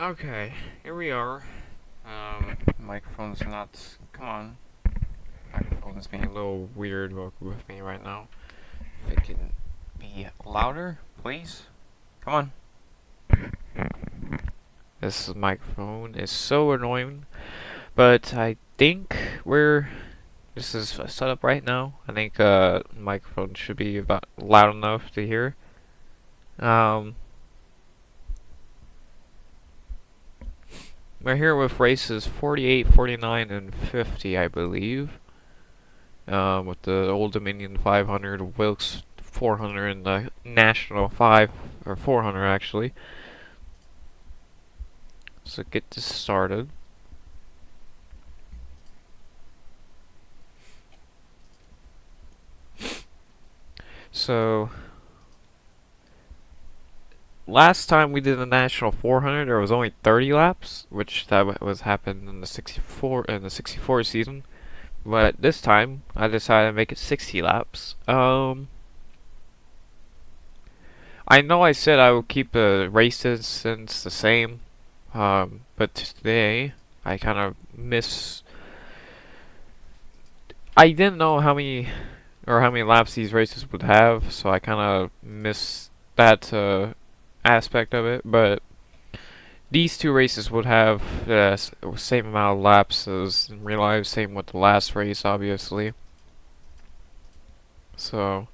Okay, here we are. Microphone's not. Come on. Microphone's being a little weird with me right now. If it can be louder, please. Come on. This microphone is so annoying, but I think this is set up right now. I think microphone should be about loud enough to hear. Um, we're here with races 48, 49, and 50, I believe. With the Old Dominion 500, Wilkes 400, and the National 5 or 400 actually. So get this started. So last time we did the National 400, there was only 30 laps, which that was happened in the 64 season. But this time, I decided to make it 60 laps. I know I said I would keep the race distance the same, but today I kind of I didn't know how many laps these races would have, so I kind of missed that aspect of it. But these two races would have the same amount of laps as in real life, same with the last race, obviously. So,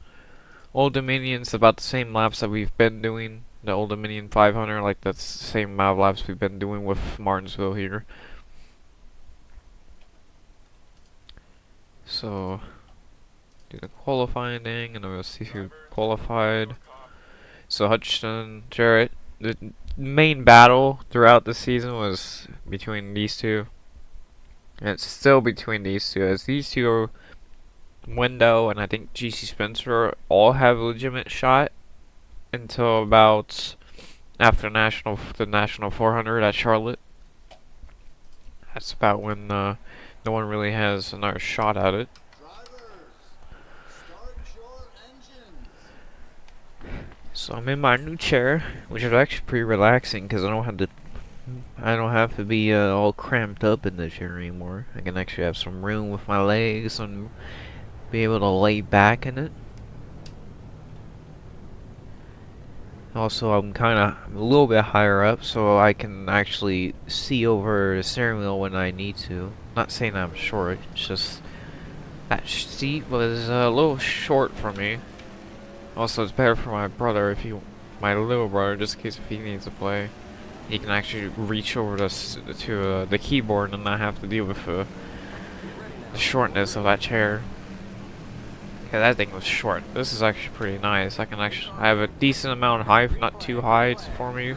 Old Dominion's about the same laps that we've been doing. The Old Dominion 500, like that's the same amount of laps we've been doing with Martinsville here. So, do the qualifying thing, and then we'll see who qualified. So Hutchinson, Jarrett. The main battle throughout the season was between these two. And it's still between these two, as these two are Window and I think GC Spencer all have a legitimate shot until about after the National 400 at Charlotte. That's about when no one really has another shot at it. So I'm in my new chair, which is actually pretty relaxing because I don't have to be all cramped up in the chair anymore. I can actually have some room with my legs and be able to lay back in it. Also, I'm a little bit higher up, so I can actually see over the steering wheel when I need to. Not saying I'm short, it's just that seat was a little short for me. Also, it's better for my little brother, just in case if he needs to play. He can actually reach over to the keyboard and not have to deal with the shortness of that chair. Okay, that thing was short. This is actually pretty nice. I have a decent amount of height, not too high for me.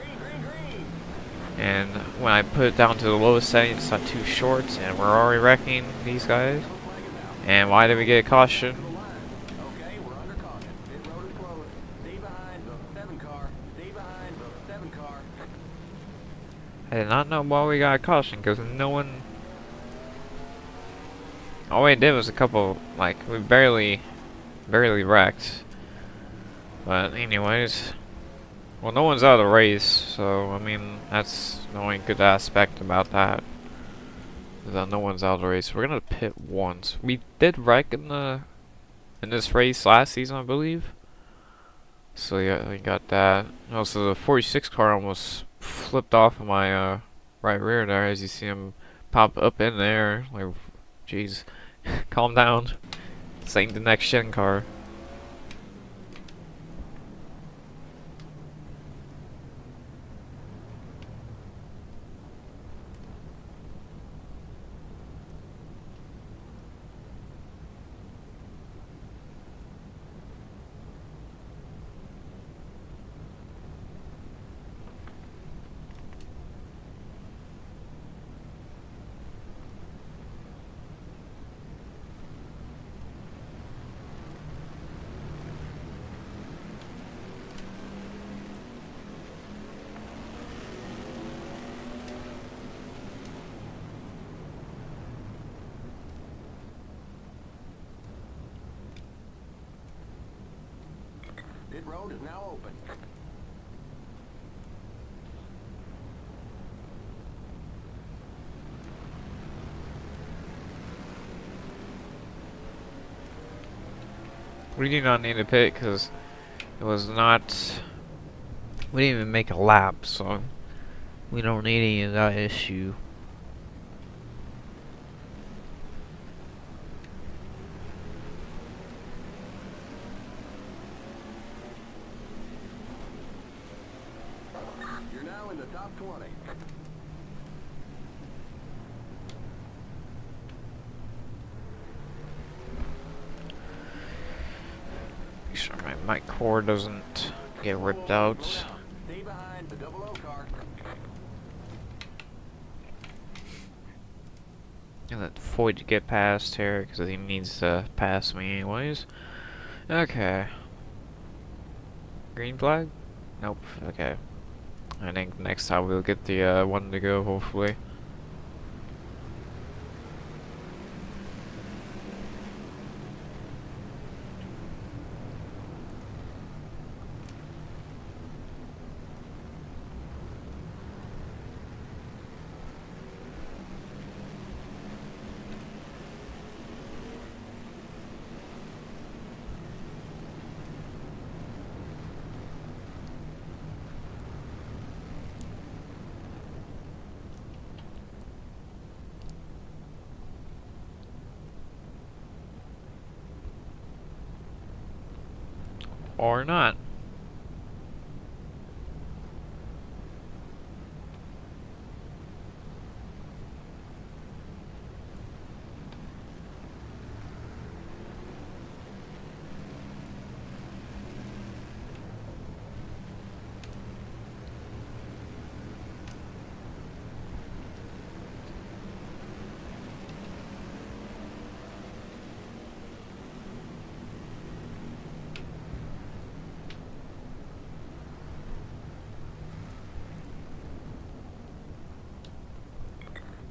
And when I put it down to the lowest setting, it's not too short, and we're already wrecking these guys. And why did we get a caution? I did not know why we got a caution, because no one... All we did was a couple, like, we barely wrecked. But anyways, well, no one's out of the race, so I mean that's the only good aspect about that. Is that no one's out of the race. We're gonna pit once. We did wreck in this race last season, I believe. So yeah, we got that. Also, the 46 car almost flipped off of my right rear there, as you see him pop up in there. Like, jeez, calm down. This ain't the next gen car. Pit road is now open. We do not need a pit because it was not. We didn't even make a lap, so we don't need any of that issue. You're now in the top 20. Make sure my mic cord doesn't get ripped out. Stay behind the 00 car. And let Floyd get past here because he needs to pass me anyways. Okay. Green flag? Nope. Okay. I think next time we'll get the one to go, hopefully. Or not.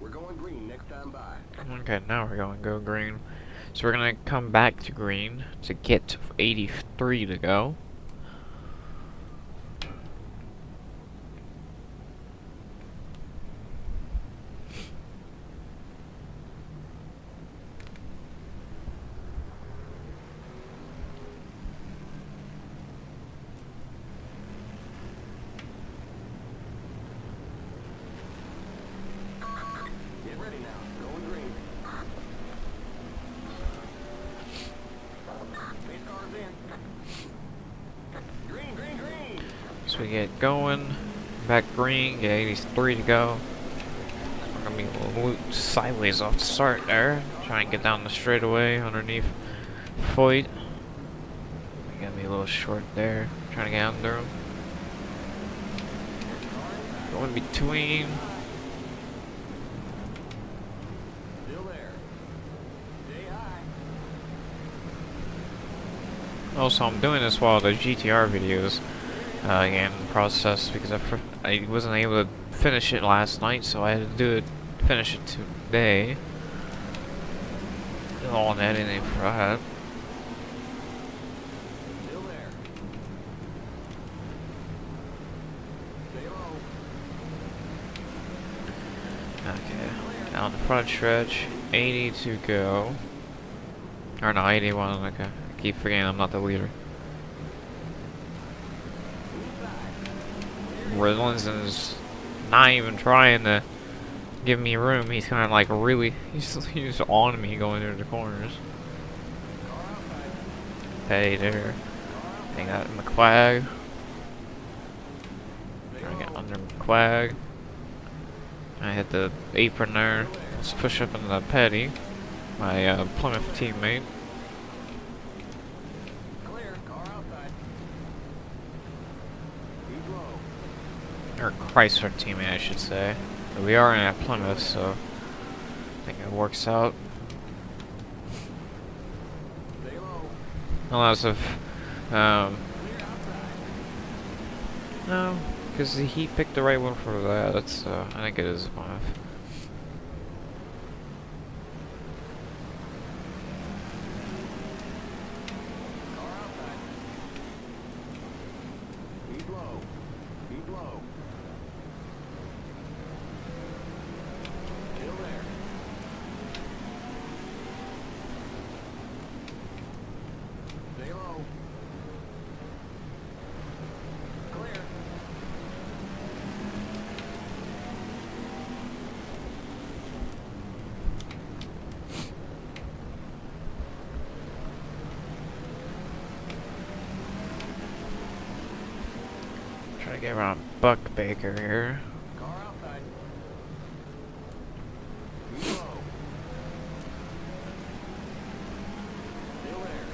We're going green next time by. Okay, now we're going to go green. So we're going to come back to green to get 83 to go. Get ready now. Going green. Base cars in. Green, green, green. So we get going. Back green, get 83 to go. We're going to be a little sideways off the start there. Try and get down the straightaway underneath Foyt. We got to be a little short there. Trying to get under him. Go in between. Still there. Stay high. Also, I'm doing this while the GTR videos in process because I wasn't able to finish it last night, so I had to do it, finish it today. All in editing for that. Still there. Stay low. Okay, down the front stretch, 80 to go. Or no, 81. Okay, I keep forgetting I'm not the leader. Ridlin's not even trying to give me room. He's kind of like really, he's on me going through the corners. Hey there. They got McQuag. Trying to get under McQuag. I hit the apron there. Let's push up into the Petty, my Plymouth teammate. Clear. Car outside. Keep low. Or Chrysler teammate, I should say. But we are in at Plymouth, so I think it works out. Stay low. Unless if, Clear outside. no, because he picked the right one for that. That's, I think it is Plymouth. Car outside. Keep low. Keep low. Still there. Stay low. get around Buck Baker here. Car outside. Be low. Still there.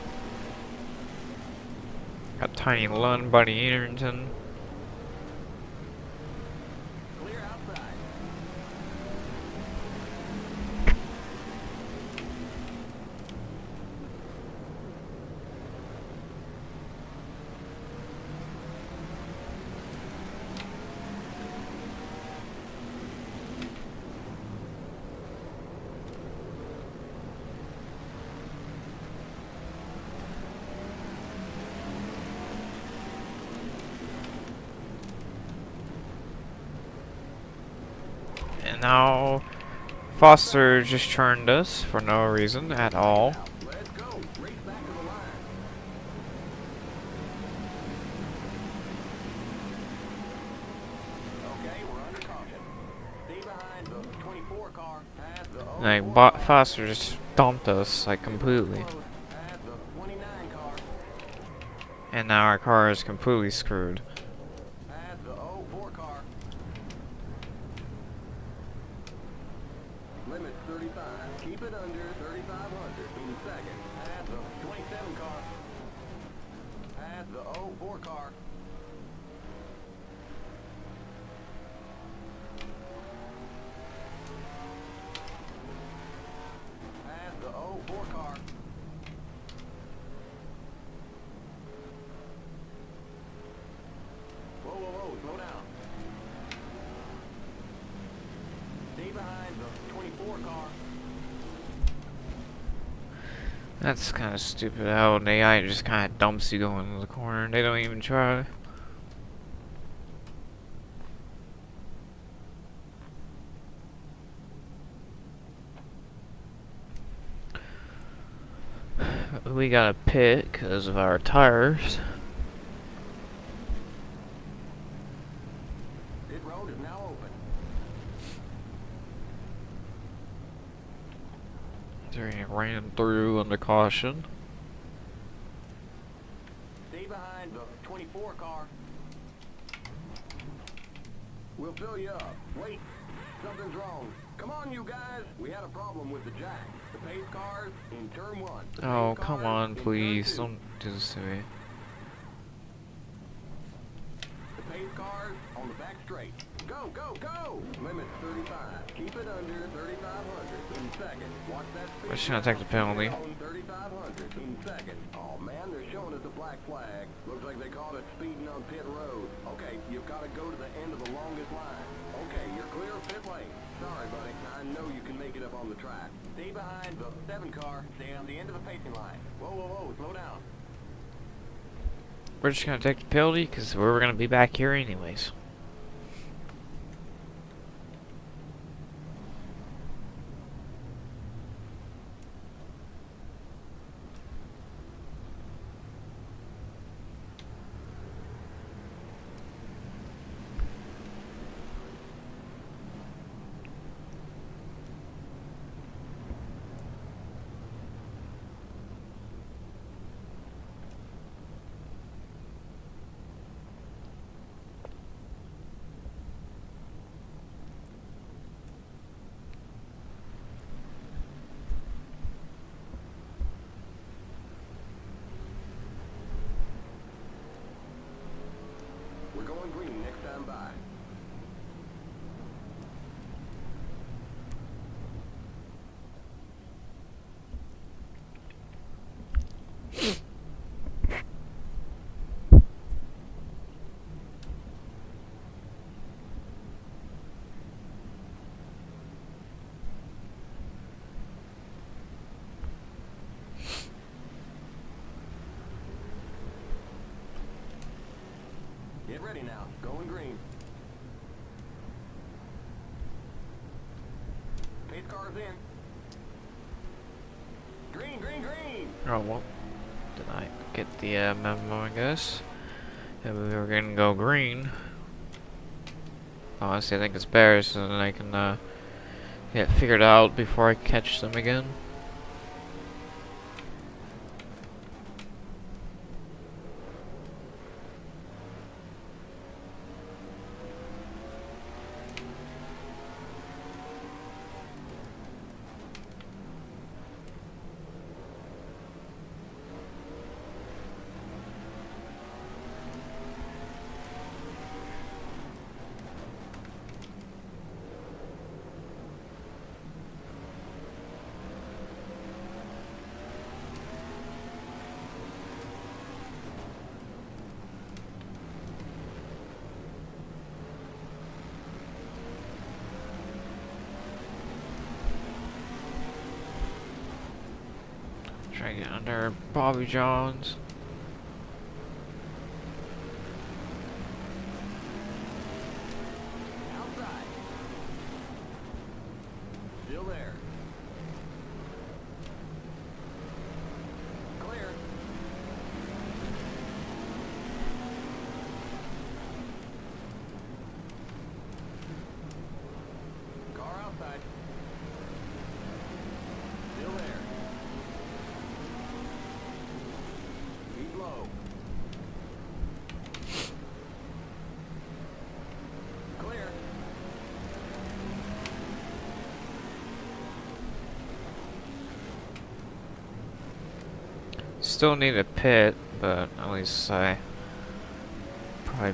Got Tiny Lund, Buddy Eaterton. Clear outside. And now Foster just turned us for no reason at all. Let's go. Race back to the line. Okay, we're under caution. Stay behind the 24 car. Pass the 04 car. Foster just dumped us like completely. Pass the 29 car. And now our car is completely screwed. Pass the 04 car. Limit 35. Keep it under 3,500 in second. Pass the 27 car. Pass the 04 car. Pass the 04 car. Whoa, whoa, whoa, slow down. Stay behind the 24 car. That's kind of stupid how an AI just kind of dumps you going into the corner. They don't even try. We got a pit because of our tires. Pit road is now open. They ran through under caution. Stay behind the 24 car. We'll fill you up. Wait, something's wrong. Come on, you guys. We had a problem with the jack. The pace cars in turn 1. The Oh, pace come cars on, in turn please. 2. Don't do this to me. The pace cars on the back straight. Go, go, go! Limit 35. Keep it under 3,500 in second. Watch that speed. We're just gonna take the penalty. On 3,500 in second. Oh man, they're showing us a black flag. Looks like they caught us speeding on pit road. Okay, you've got to go to the end of the longest line. Okay, you're clear of pit lane. Sorry, buddy. I know you can make it up on the track. Stay behind the 7 car. Stay on the end of the pacing line. Whoa, whoa, whoa, slow down. We're just gonna take the penalty because we're gonna be back here anyways. We're going green next time by. Get ready now. Going green. Pace cars in. Green, green, green! Oh, well. Did I get the memo, I guess? Yeah, we were gonna go green. Honestly, I think it's better so then I can get figured out before I catch them again. get under Bobby John's. Outside. Still there. Clear. Car outside. Still there. Keep low. Clear. Still need a pit, but at least I probably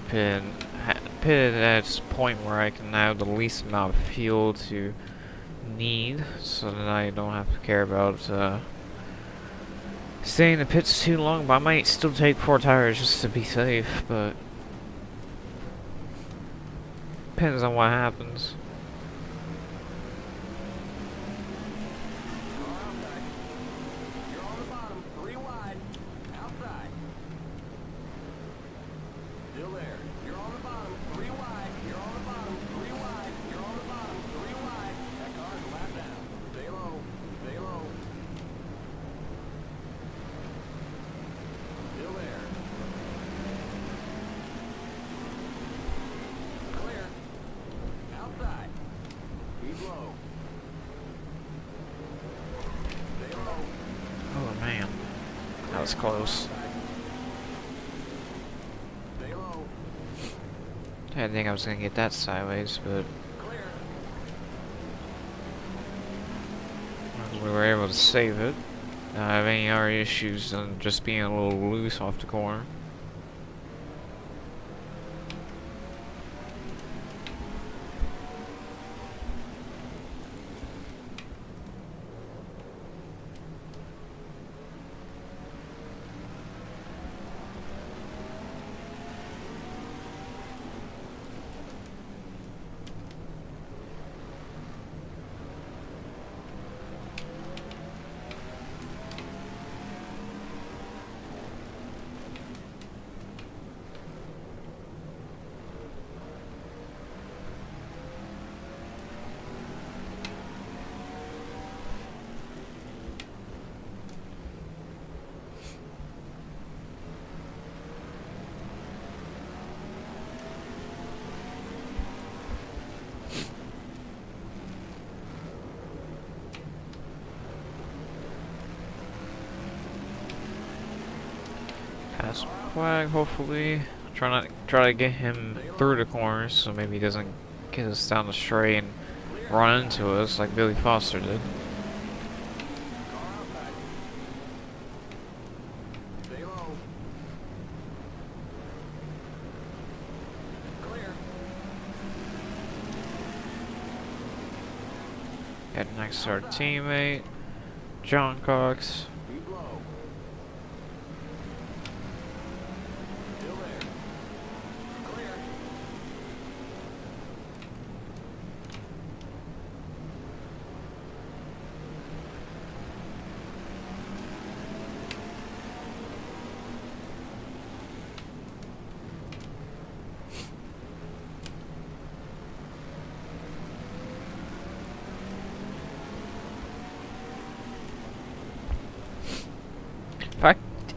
pitted at this point where I can have the least amount of fuel to need, so that I don't have to care about staying in the pits too long. But I might still take 4 tires just to be safe, but depends on what happens. Car outside. You're on the bottom. 3 wide. Outside. Still there. You're on the bottom. 3 wide. You're on the bottom. 3 wide. You're on the bottom. 3 wide. That car's a lap down. Stay low. Stay low. Still there. Clear. Outside. Keep low. Stay low. Oh man, that was close. Stay low. I didn't think I was gonna get that sideways, but Clear. we were able to save it. Not have any other issues than just being a little loose off the corner. Pass flag, hopefully. Try to get him through the corners, so maybe he doesn't get us down the straight and run into us like Billy Foster did. Car outside. Stay low. Clear. Head next to our teammate, John Cox. Keep low. Still there. Clear.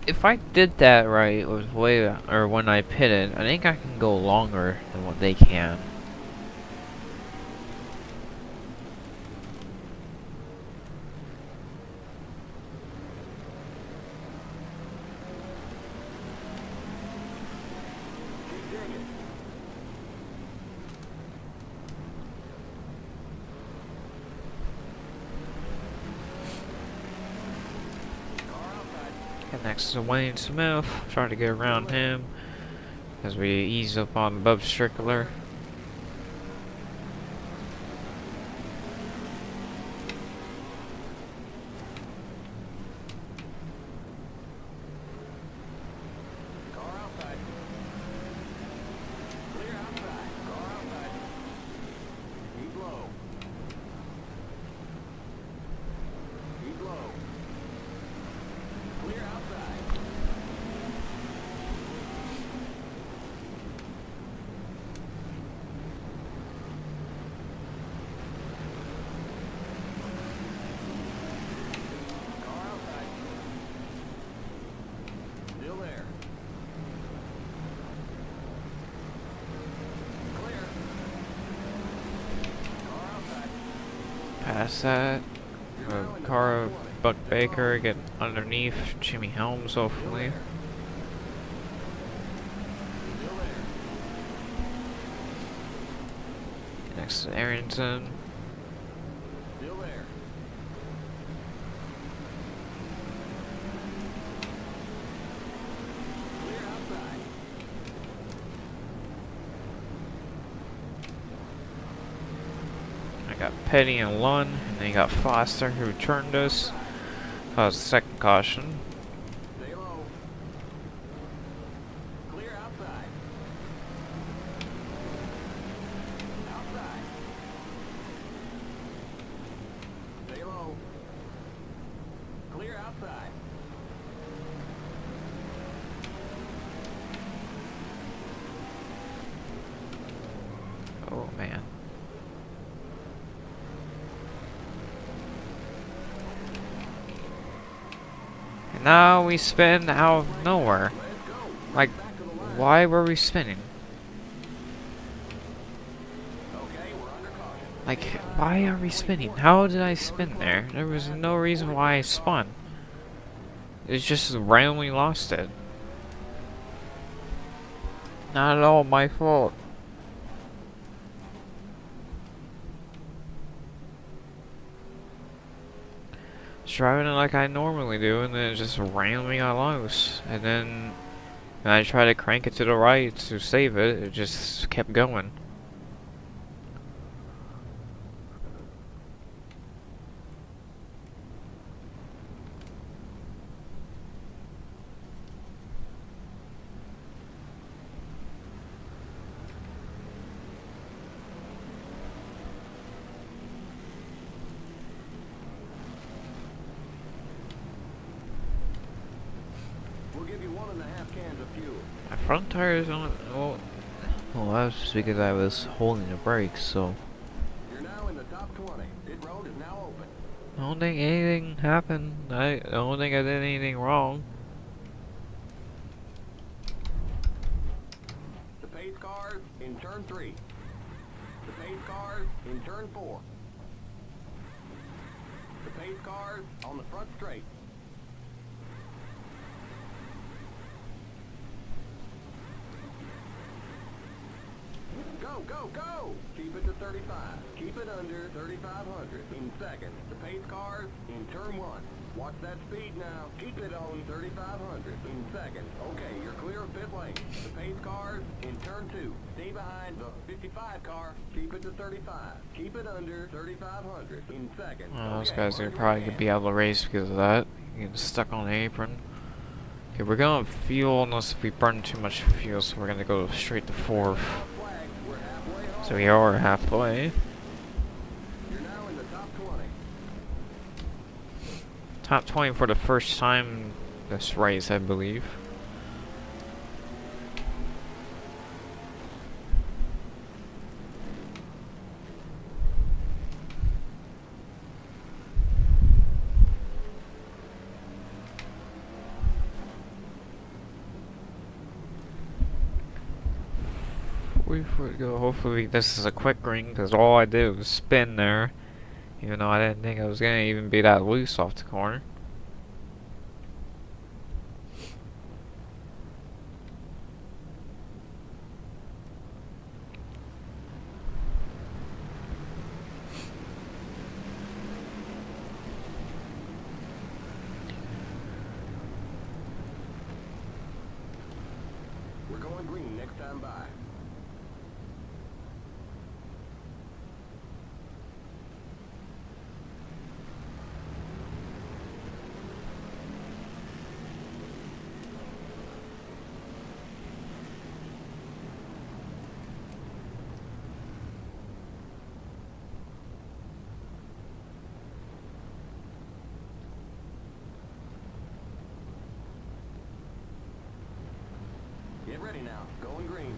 If I did that right with or when I pitted, I think I can go longer than what they can. Keep digging. Car outside. Head next to Wayne Smith, try to get around him as we ease up on Bub Strickler. Car outside. Clear outside. Car outside. Keep low. Keep low. Past that. You're A now in the car top of 20. Buck Stay Baker, low. get underneath Jimmy Helms, Still hopefully. there. Still there. Next to Arrington. Still there. Clear outside. I got Petty and Lund, and then you got Foster who turned us. Caused a second caution. Stay low. Clear outside. Outside. Stay low. Clear outside. Oh man. And now we spin out of nowhere. Let's go. Like, Back to the line. why were we spinning? Okay, we're under caution. Like, why are we spinning? How did I spin there? There was no reason why I spun. It's just randomly lost it. Not at all my fault. Just driving it like I normally do, and then it just randomly got loose. And then when I tried to crank it to the right to save it, it just kept going. We'll give you 1.5 cans of fuel. My front tires on. Well, that was just because I was holding the brakes, so You're now in the top 20. Pit road is now open. I don't think anything happened. I don't think I did anything wrong. The pace cars in turn 3. The pace cars in turn 4. The pace cars on the front straight. Go, go, go! Keep it to 35. Keep it under 3,500 in second. The pace cars in turn 1. Watch that speed now. Keep it on 3,500 in second. Okay, you're clear of pit lane. The pace cars in turn 2. Stay behind the 55 car. Keep it to 35. Keep it under 3,500 in second. Well, those Okay, guys run are your probably hand. gonna be able to race because of that. Getting stuck on the apron. Okay, we're gonna fuel unless we burn too much fuel, so we're gonna go straight to fourth. Flag, we're halfway home. So we are halfway. You're now in the top 20. Top 20 for the first time this race, I believe. Hopefully this is a quick ring, because all I did was spin there. Even though I didn't think I was gonna even be that loose off the corner. We're going green next time by. Get ready now. Going green.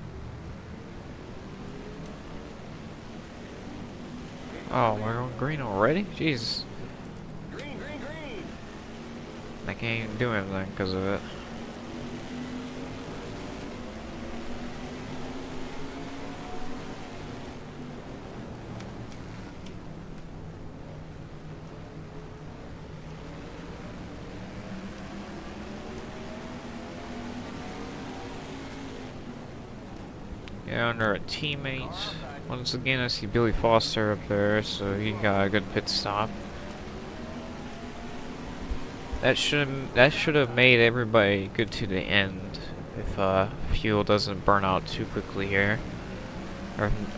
Oh, we're on green already? Jeez. Green, green, green. I can't even do anything because of it. And our teammates. Once again, I see Billy Foster up there, so he got a good pit stop. That should have made everybody good to the end if fuel doesn't burn out too quickly here,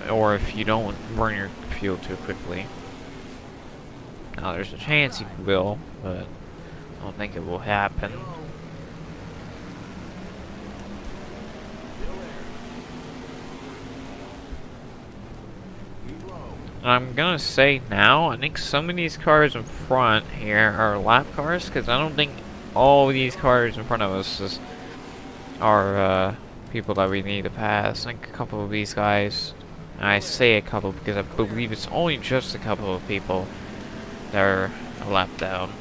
or if you don't burn your fuel too quickly. Now there's a chance you will, but I don't think it will happen. And I'm gonna say now, I think some of these cars in front here are lap cars, because I don't think all of these cars in front of us are people that we need to pass. I think a couple of these guys, and I say a couple because I believe it's only just a couple of people that are a lap down.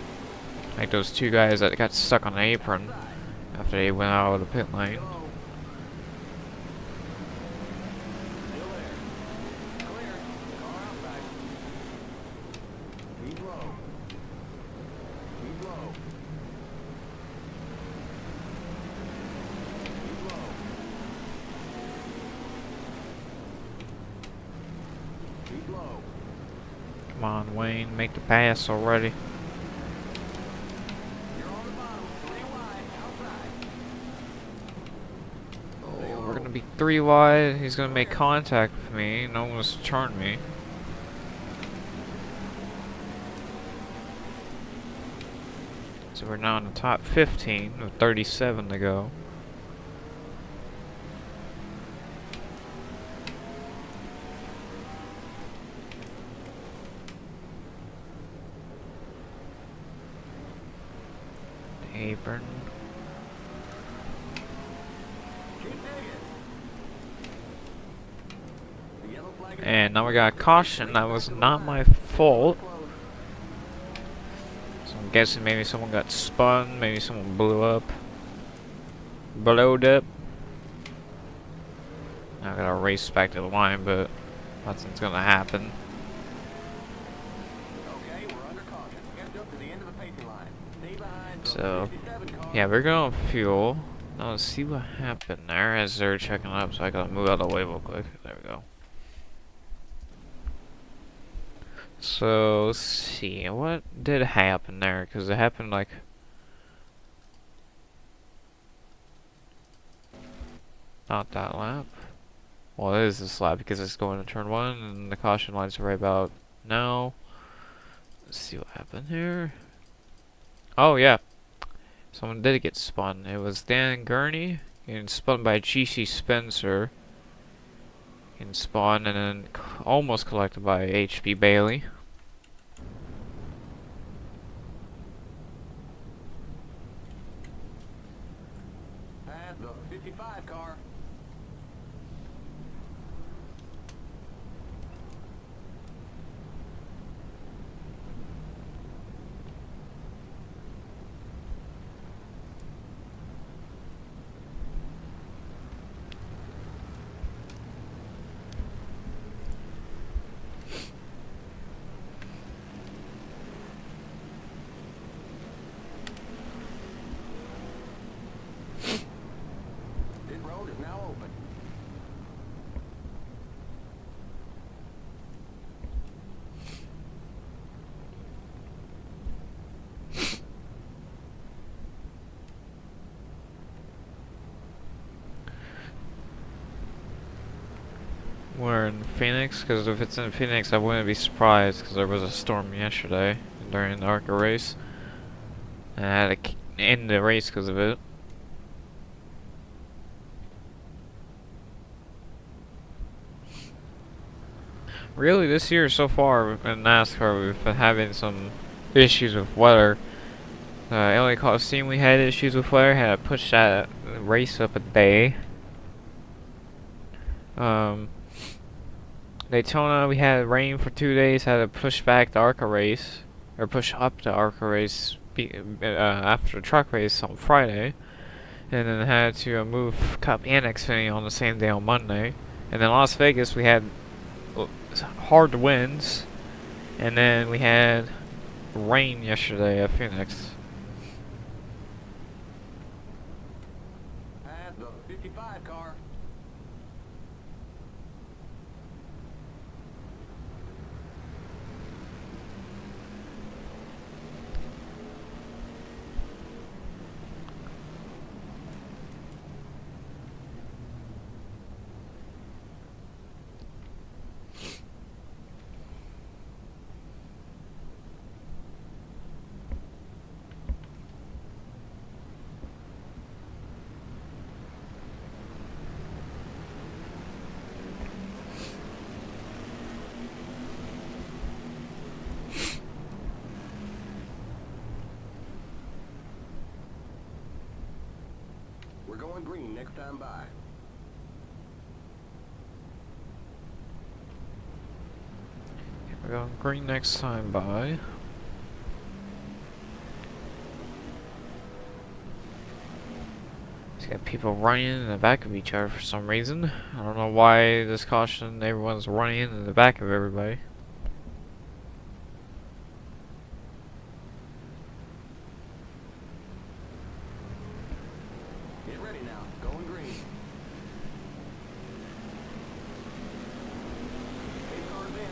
Like those two guys that got stuck on the apron after they went out of the pit lane. Come on, Wayne, make the pass already. Oh, we're gonna be 3 wide. He's gonna make contact with me and almost turn me. So we're now in the top 15 with 37 to go. Apron. And now we got a caution. That was not my fault. So I'm guessing maybe someone got spun, maybe someone blew up. Blowed up. Now I gotta race back to the line, but nothing's gonna happen. So, yeah, we're going fuel. Now let's see what happened there as they're checking up, so I gotta move out of the way real quick. There we go. So, let's see. What did happen there? Because it happened like... not that lap. Well, it is this lap because it's going to turn 1 and the caution lights are right about now. Let's see what happened here. Oh, yeah. Someone did get spun. It was Dan Gurney getting spun by GC Spencer. Getting spun and then almost collected by HB Bailey. Past the 55 car. We're in Phoenix, because if it's in Phoenix I wouldn't be surprised, because there was a storm yesterday during the ARCA race. And I had to end the race because of it. Really, this year so far in NASCAR we've been having some issues with weather. LA Coliseum we had issues with weather, had to push that race up a day. Daytona, we had rain for 2 days, had to push back the ARCA race, or push up the ARCA race after the truck race on Friday, and then had to move Cup and Xfinity on the same day on Monday. And then Las Vegas, we had hard winds, and then we had rain yesterday at Phoenix. Past the 55 car. going green next time by. We're going green next time by. Got people running in the back of each other for some reason. I don't know why this caution everyone's running in the back of everybody. Get ready now. Going green. Pace cars in.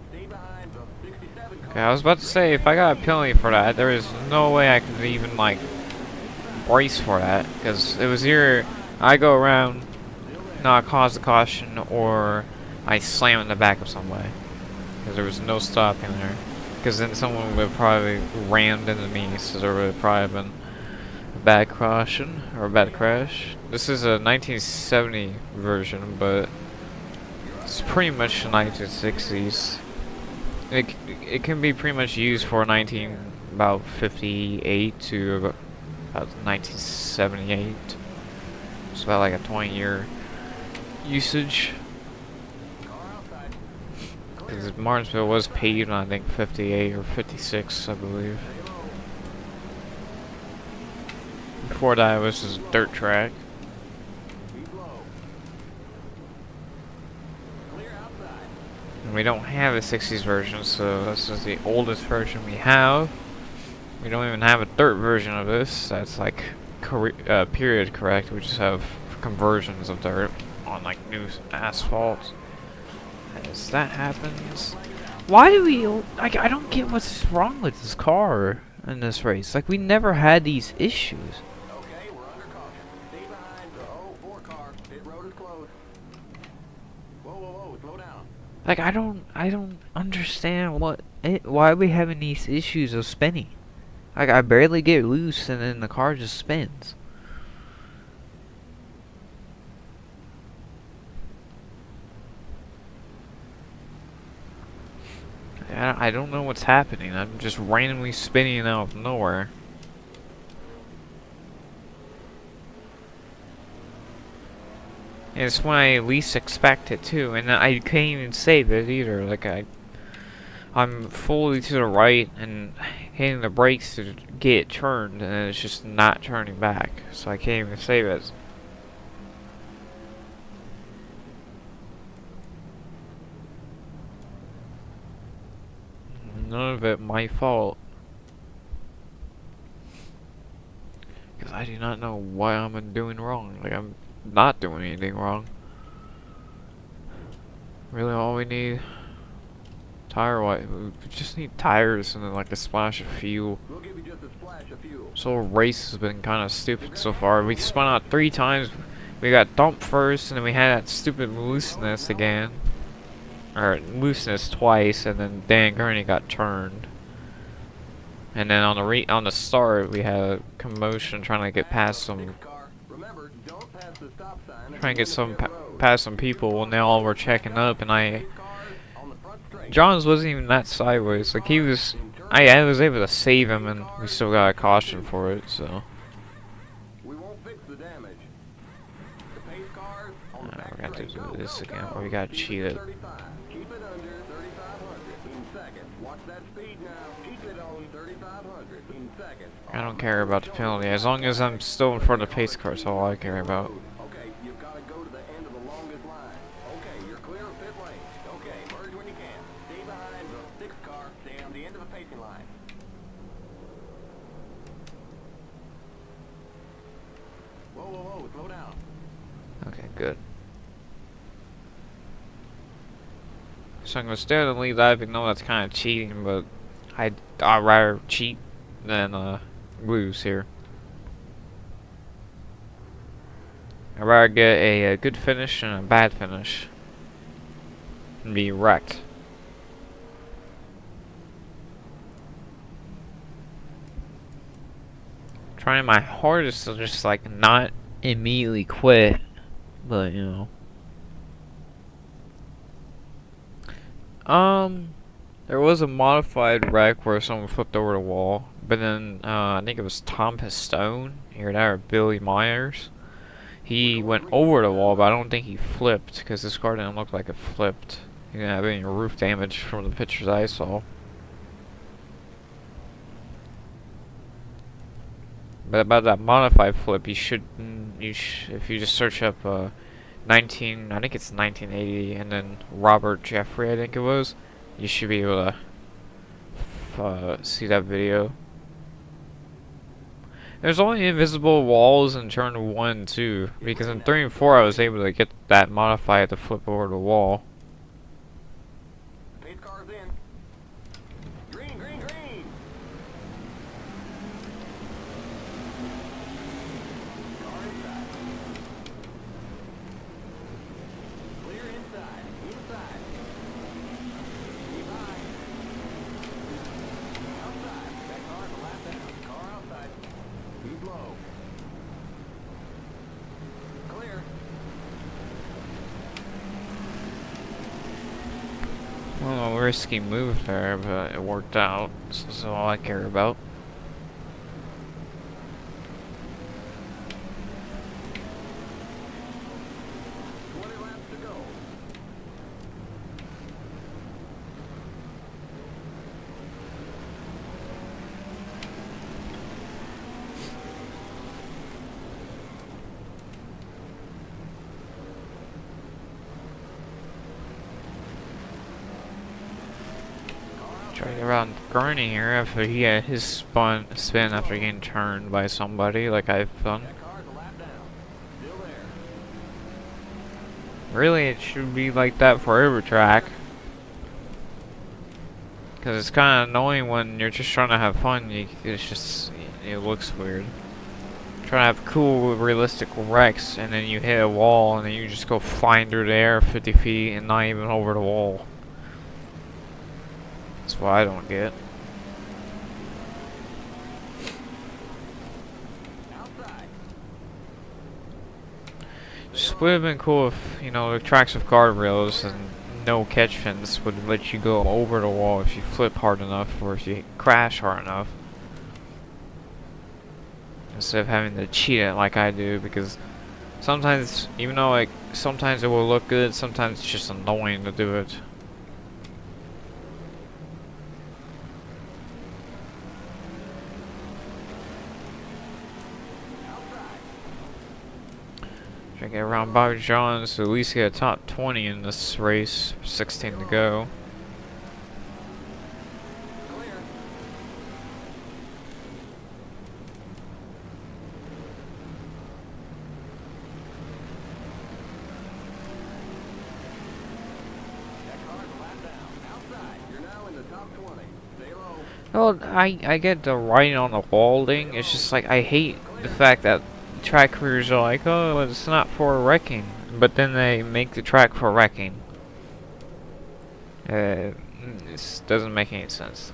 Stay behind the 67 car. Okay, I was about to say, if I got a penalty for that, there is no way I could even, like, brace for that. Because it was either I go around, not cause the caution, or I slam in the back of somebody. Because there was no stopping there. Because then someone would have probably rammed into me, so there would have probably been a bad caution, or a bad crash. This is a 1970 version, but it's pretty much the 1960s. It can be pretty much used for about 58 to about 1978. It's about like a 20-year usage. Because Martinsville was paved in, I think, 58 or 56, I believe. Before that, it was just a dirt track. And we don't have a 60s version, so this is the oldest version we have. We don't even have a dirt version of this. That's like period correct. We just have conversions of dirt on like new asphalt. As that happens, why do we like? I don't get what's wrong with this car in this race. Like, we never had these issues. Okay, we're under caution. Stay behind the 04 car. Pit road is closed. Whoa, whoa, whoa, slow down. Like, I don't understand why are we having these issues of spinning. Like, I barely get loose and then the car just spins. I don't know what's happening. I'm just randomly spinning out of nowhere. And it's when I least expect it too, and I can't even save it either. Like, I'm fully to the right and hitting the brakes to get it turned, and it's just not turning back. So I can't even save it. None of it my fault. Because I do not know what I'm doing wrong. Like, I'm not doing anything wrong. Really, all we need... Tire white. We just need tires and then like a splash of fuel. We'll give you just a splash of fuel. This whole race has been kind of stupid so far. We spun out 3 times. We got dumped first, and then we had that stupid looseness again. Or looseness twice, and then Dan Gurney got turned. And then on the start, we had a commotion trying to get past some. Remember, don't pass the stop sign. Trying to get past some people when they all were checking up, and Johns wasn't even that sideways. Like, he was. I was able to save him, and we still got a caution for it. So. We won't fix the damage. The pace cars on the We're gonna have to do this again. Go. We got cheated. Keep it under 3,500 in seconds. Watch that speed now. Keep it on 3,500 in seconds. I don't care about the penalty. As long as I'm still in front of the pace car, that's all I care about. Okay, you've got to go to the end of the longest line. Okay, you're clear of pit lane. Okay, merge when you can. Stay behind the 6th car. Stay on the end of the pacing line. Whoa, whoa, whoa, slow down. Okay, good. So I'm gonna stay on the lead lap. I know that's kind of cheating, but I'd rather cheat than lose here. I'd rather get a good finish and a bad finish and be wrecked. Trying my hardest to just like not immediately quit, but you know. There was a modified wreck where someone flipped over the wall, But then I think it was Tom Pistone, here there, or Billy Myers. He went over the wall, but I don't think he flipped because this car didn't look like it flipped. He didn't have any roof damage from the pictures I saw. But about that modified flip, you should, if you just search up 19, I think it's 1980, and then Robert Jeffrey, I think it was, you should be able to see that video. There's only invisible walls in turn 1 and 2, because in 3 and 4 I was able to get that modified to flip over the wall. Pace car's in. Green, green, green. Car inside. Clear inside. Inside. Keep high. Outside. That car's a lap down. Car outside. Keep low. Clear. Well, a risky move there, but it worked out. So that's all I care about. 20 laps to go. Try to get around Gurney here after he had his spin after getting turned by somebody like I've done. That car's a lap down. Still there. Really, it should be like that for every track. Because it's kind of annoying when you're just trying to have fun, it's just, it looks weird. Trying to have cool, realistic wrecks, and then you hit a wall, and then you just go flying through the air 50 feet and not even over the wall. That's what I don't get. Outside. Just would have been cool if, you know, the tracks with guardrails and no catch fence would let you go over the wall if you flip hard enough or if you crash hard enough. Instead of having to cheat it like I do, because sometimes, even though like sometimes it will look good, sometimes it's just annoying to do it. Try to get around Bobby Johns to at least get a top 20 in this race. 16 to go. Clear. That car's a lap down. Outside. You're now in the top 20. Stay low. Well, I get the writing on the wall thing. It's just like I hate the fact that track crews are like, oh, it's not for wrecking, but then they make the track for wrecking. This doesn't make any sense.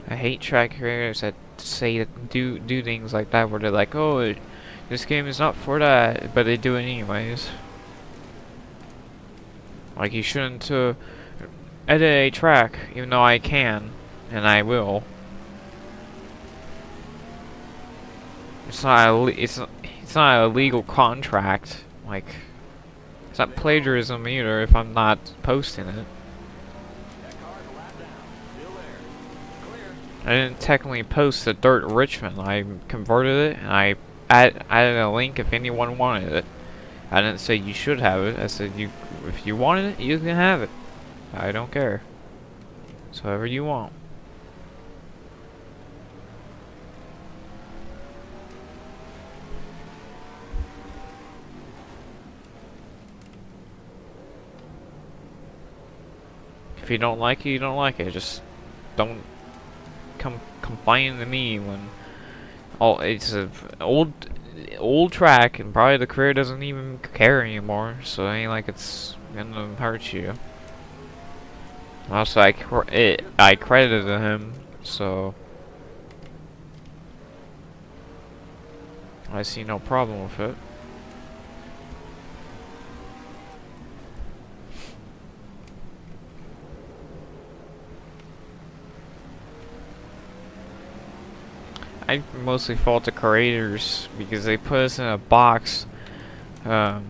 I hate track creators that say do things like that where they're like, oh, this game is not for that, but they do it anyways. Like, you shouldn't edit a track, even though I can, and I will. It's not it's not a legal contract. Like, it's not plagiarism either if I'm not posting it. That car's a lap down. Still there. Clear. I didn't technically post the Dirt Richmond. I converted it and I added a link if anyone wanted it. I didn't say you should have it. I said if you wanted it, you can have it. I don't care. It's whatever you want. If you don't like it, you don't like it. Just don't come complaining to me when it's an old track and probably the creator doesn't even care anymore. So it ain't like it's gonna hurt you. Also, I credited him, so I see no problem with it. I mostly fault the creators because they put us in a box um,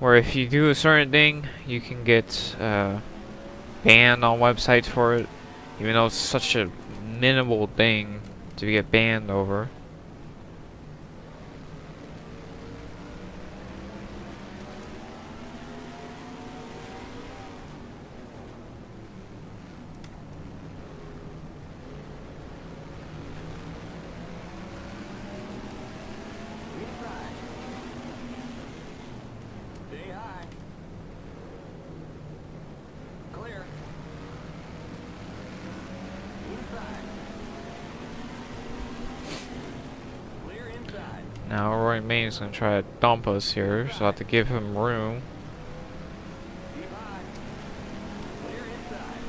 where if you do a certain thing, you can get banned on websites for it, even though it's such a minimal thing to get banned over. Stay high. Clear. Inside. Clear inside. Now Roy Main's gonna try to dump us here, so I have to give him room. Keep high. Clear inside.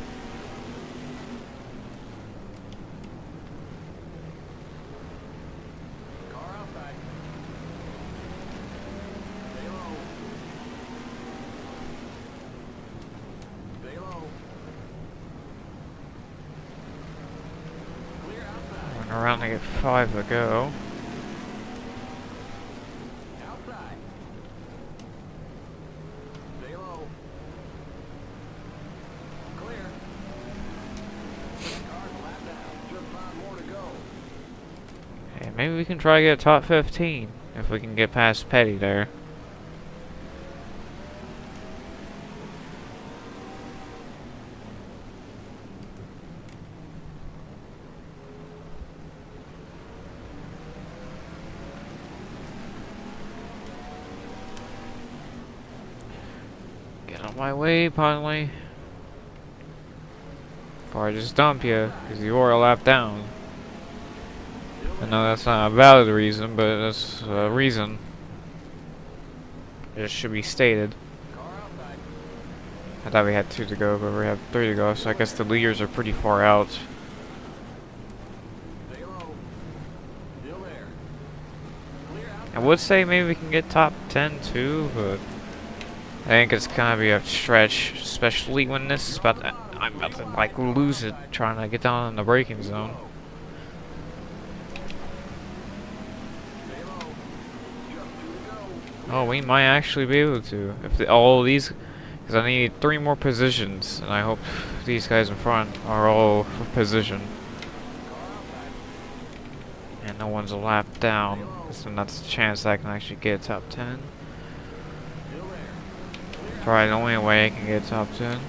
Car outside. Stay low. Stay low. Clear outside. Went around to get 5 to go. Outside. Stay low. Clear. Car's lap down. Just 5 more to go. Hey, maybe we can try to get a top 15 if we can get past Petty there. Get on my way, finally. Before I just dump you, because you are a lap down. I know that's not a valid reason, but that's a reason. It should be stated. Car outside. I thought we had 2 to go, but we have 3 to go, so I guess the leaders are pretty far out. Stay low. Still there. Clear I outside. would say maybe we can get top 10 too, but I think it's gonna be a stretch, especially when this is about to, I'm about to like lose it trying to get down in the braking zone. Stay low. Just 2 to go. Oh, we might actually be able to if all these, because I need 3 more positions, and I hope these guys in front are all positioned Car outside. and no one's a lap down. So that's a chance that I can actually get top 10. Still there. Probably the only way I can get top 10. Car outside.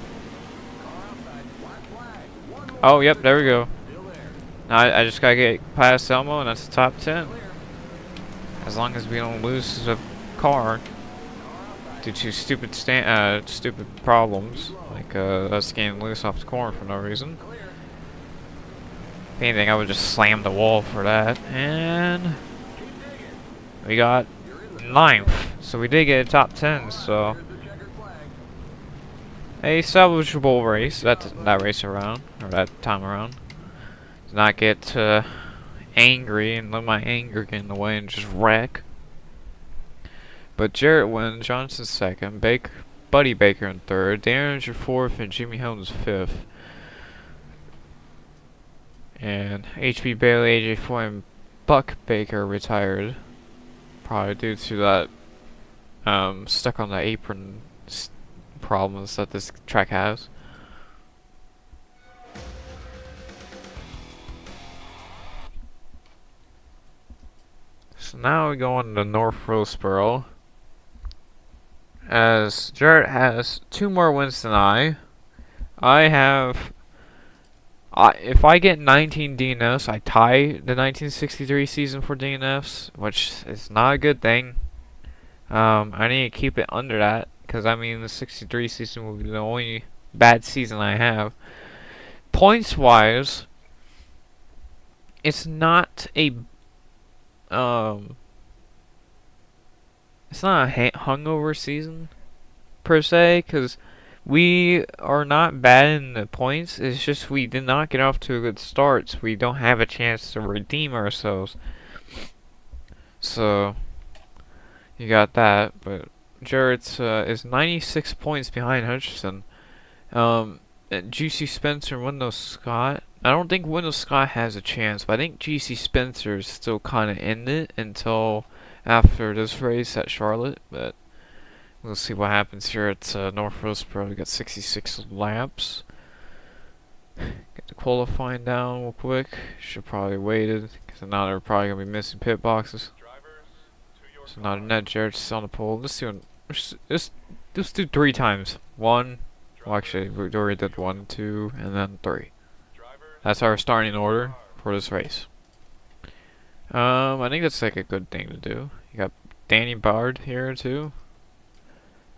Black flag. One more. Oh, yep, there we go. Still there. Now I just gotta get past Elmo, and that's the top 10. Clear. As long as we don't lose the car Car outside. due to stupid problems, like us getting loose off the corner for no reason. Clear. If anything, I would just slam the wall for that. And Keep digging. we got You're in the 9th, so we did get a top 10. So There's the checkered flag. a salvageable race that race around, or that time around. Did not get angry and let my anger get in the way and just wreck. But Jarrett wins, Johnson second, Buddy Baker in third, Derringer fourth, and Jimmy Helms fifth. And HB Bailey, AJ Foy, and Buck Baker retired, probably due to that stuck on the apron problems that this track has. So now we go on to North Roseboro, as Jarrett has 2 more wins than I. If I get 19 DNFs, I tie the 1963 season for DNFs, which is not a good thing. I need to keep it under that, because I mean the 63 season will be the only bad season I have. Points wise, it's not a it's not a hungover season per se, because We are not bad in the points. It's just we did not get off to a good start. So we don't have a chance to redeem ourselves. So you got that. But Jarrett's is 96 points behind Hutchinson. GC Spencer and Wendell Scott. I don't think Wendell Scott has a chance, but I think GC Spencer is still kind of in it until after this race at Charlotte. But we'll see what happens here at North Roseboro. We got 66 laps. Get the qualifying down real quick. Should probably waited because now they're probably gonna be missing pit boxes. So now Ned Jarrett's on the pole. Let's do 3 times. One. Well, actually, we already did 1, 2, and then 3. That's our starting order for this race. I think that's like a good thing to do. You got Danny Bard here too.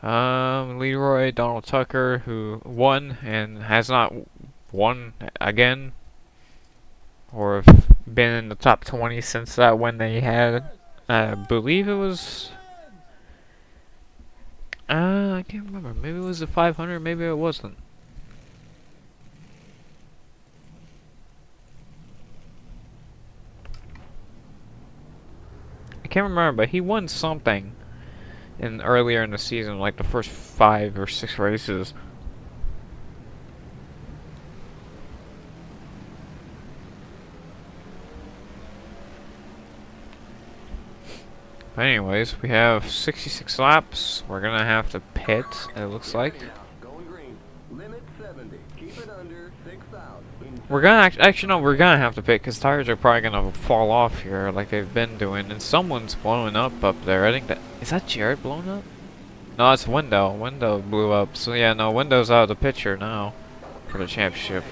Leroy Donald Tucker, who won and has not won again, or have been in the top 20 since that win they had. I believe it was. I can't remember. Maybe it was a 500. Maybe it wasn't. I can't remember, but he won something in earlier in the season, like the first 5 or 6 races. But anyways, we have 66 laps. We're gonna have to pit, it looks like. We're gonna actually no, we're gonna have to pit because tires are probably gonna fall off here like they've been doing, and someone's blowing up there. I think that is that Jarrett blowing up? No, it's Window. Window blew up. So yeah, no, Window's out of the picture now for the championship.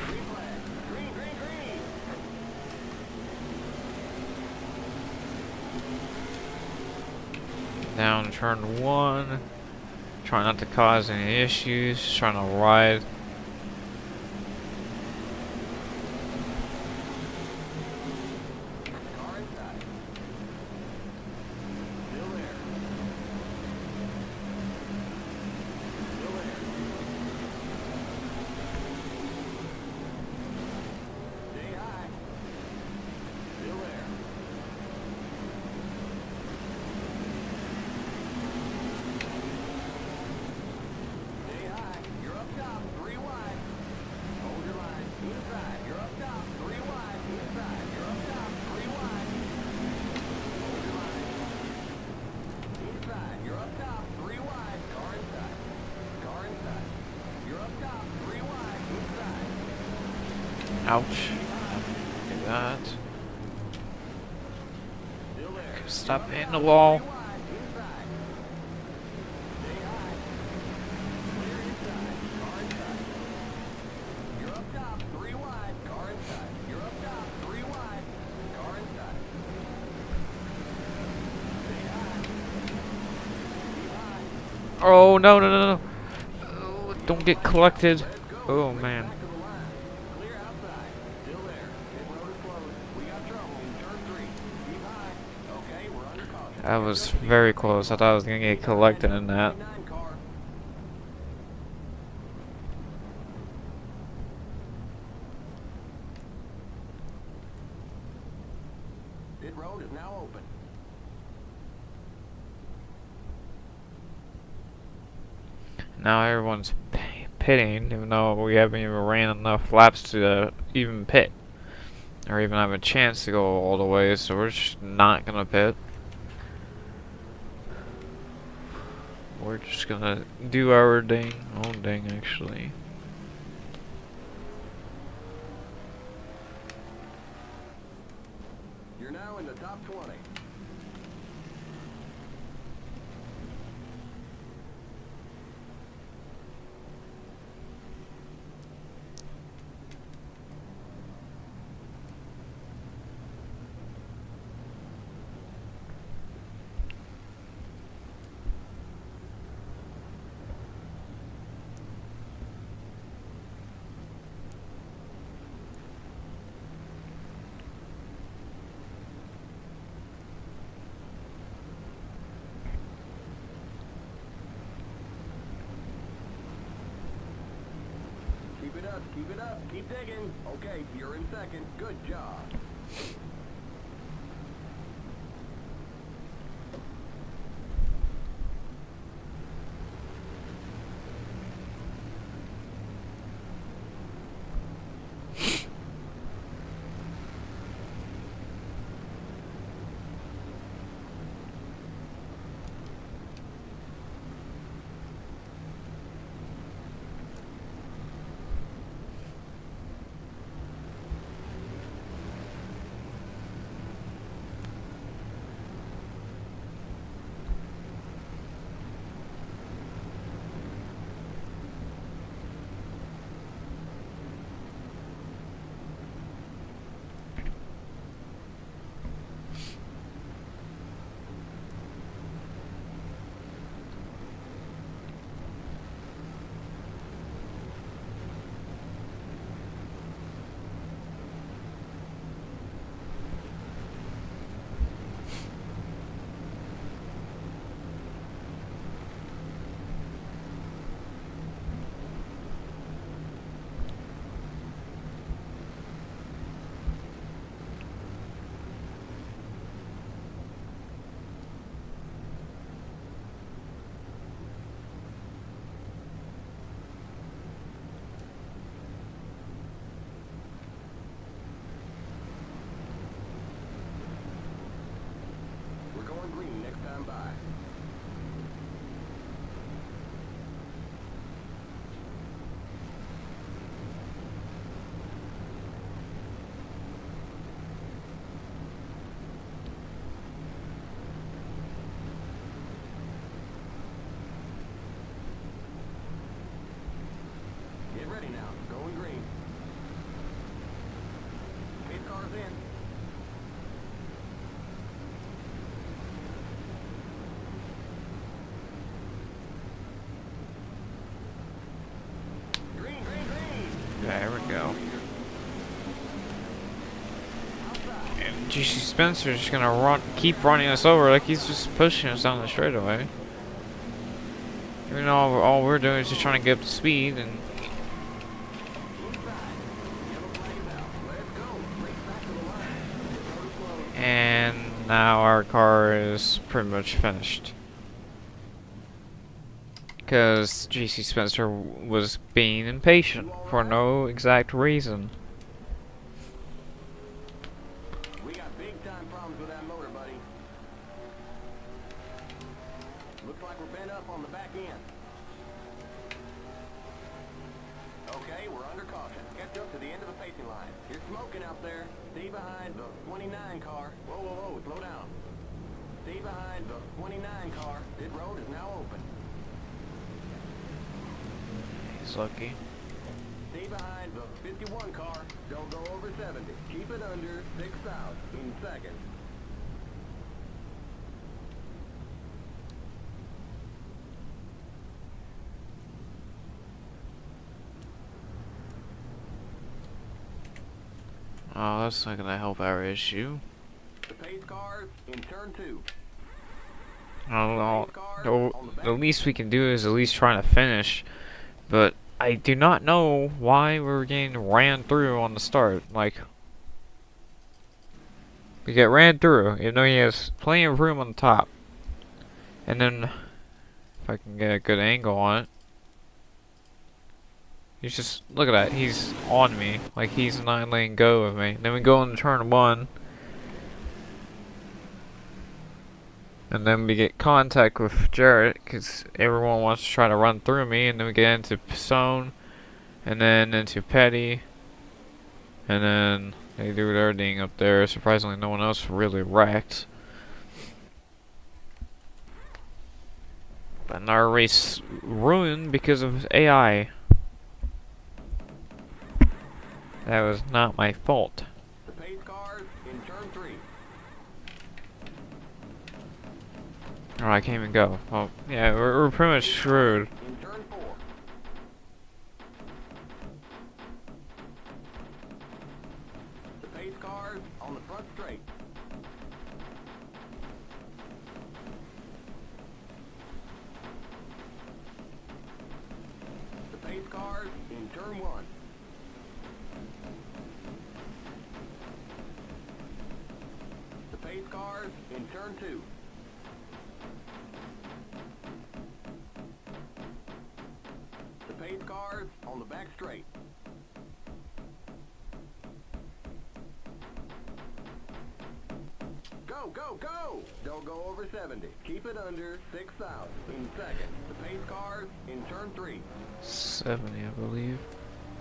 Down turn 1. Trying not to cause any issues. Trying to ride. Ouch. Look at that. Stop hitting the wall. Oh, no, no, no, no. Oh, don't get collected. Oh, man. That was very close. I thought I was going to get collected in that. Pit road is now open. Now everyone's pitting, even though we haven't even ran enough laps to even pit. Or even have a chance to go all the way, so we're just not going to pit. We're just gonna do our own thing actually. You're now in the top 20. us. Keep it up. Keep digging. Okay, you're in second. Good job. We're going green next time by. Get ready now. Going green. Pace cars in. Green, green, green. There we go. Outside. And GC Spencer's just gonna keep running us over like he's just pushing us down the straightaway. Even though all we're doing is just trying to get up to speed, and Inside. Yellow flag is out. Let's go. Race back to the line. Start slow. and now our car is pretty much finished. Because GC Spencer was being impatient for no exact reason. We got big time problems with that motor, buddy. Looks like we're bent up on the back end. Okay, we're under caution. Catch up to the end of the pacing line. You're smoking out there. Stay behind the 29 car. Whoa, whoa, whoa, slow down. Stay behind the 29 car. Pit road is now open. He's lucky. Stay behind the 51 car. Don't go over 70. Keep it under 6 out in second. Oh, that's not gonna help our issue. The pace cars in turn 2. Oh, the least we can do is at least try to finish. But I do not know why we're getting ran through on the start. Like, we get ran through, even though he has plenty of room on the top. And then, if I can get a good angle on it, he's just, look at that, he's on me. Like, he's not letting go of me. Then we go into turn 1. And then we get contact with Jarrett, because everyone wants to try to run through me. And then we get into Pisone, and then into Petty. And then they do their thing up there. Surprisingly, no one else really wrecked. But our race ruined because of AI. That was not my fault. The pace cars in turn 3. Oh, I can't even go. Well, yeah, we're pretty much screwed. In turn 4. The pace cars on the front straight. The pace cars in turn 1. The pace cars in turn 2. The pace cars on the back straight. Go, go, go! Don't go over 70. Keep it under 6,000. In second. The pace cars in turn 3. 70, I believe.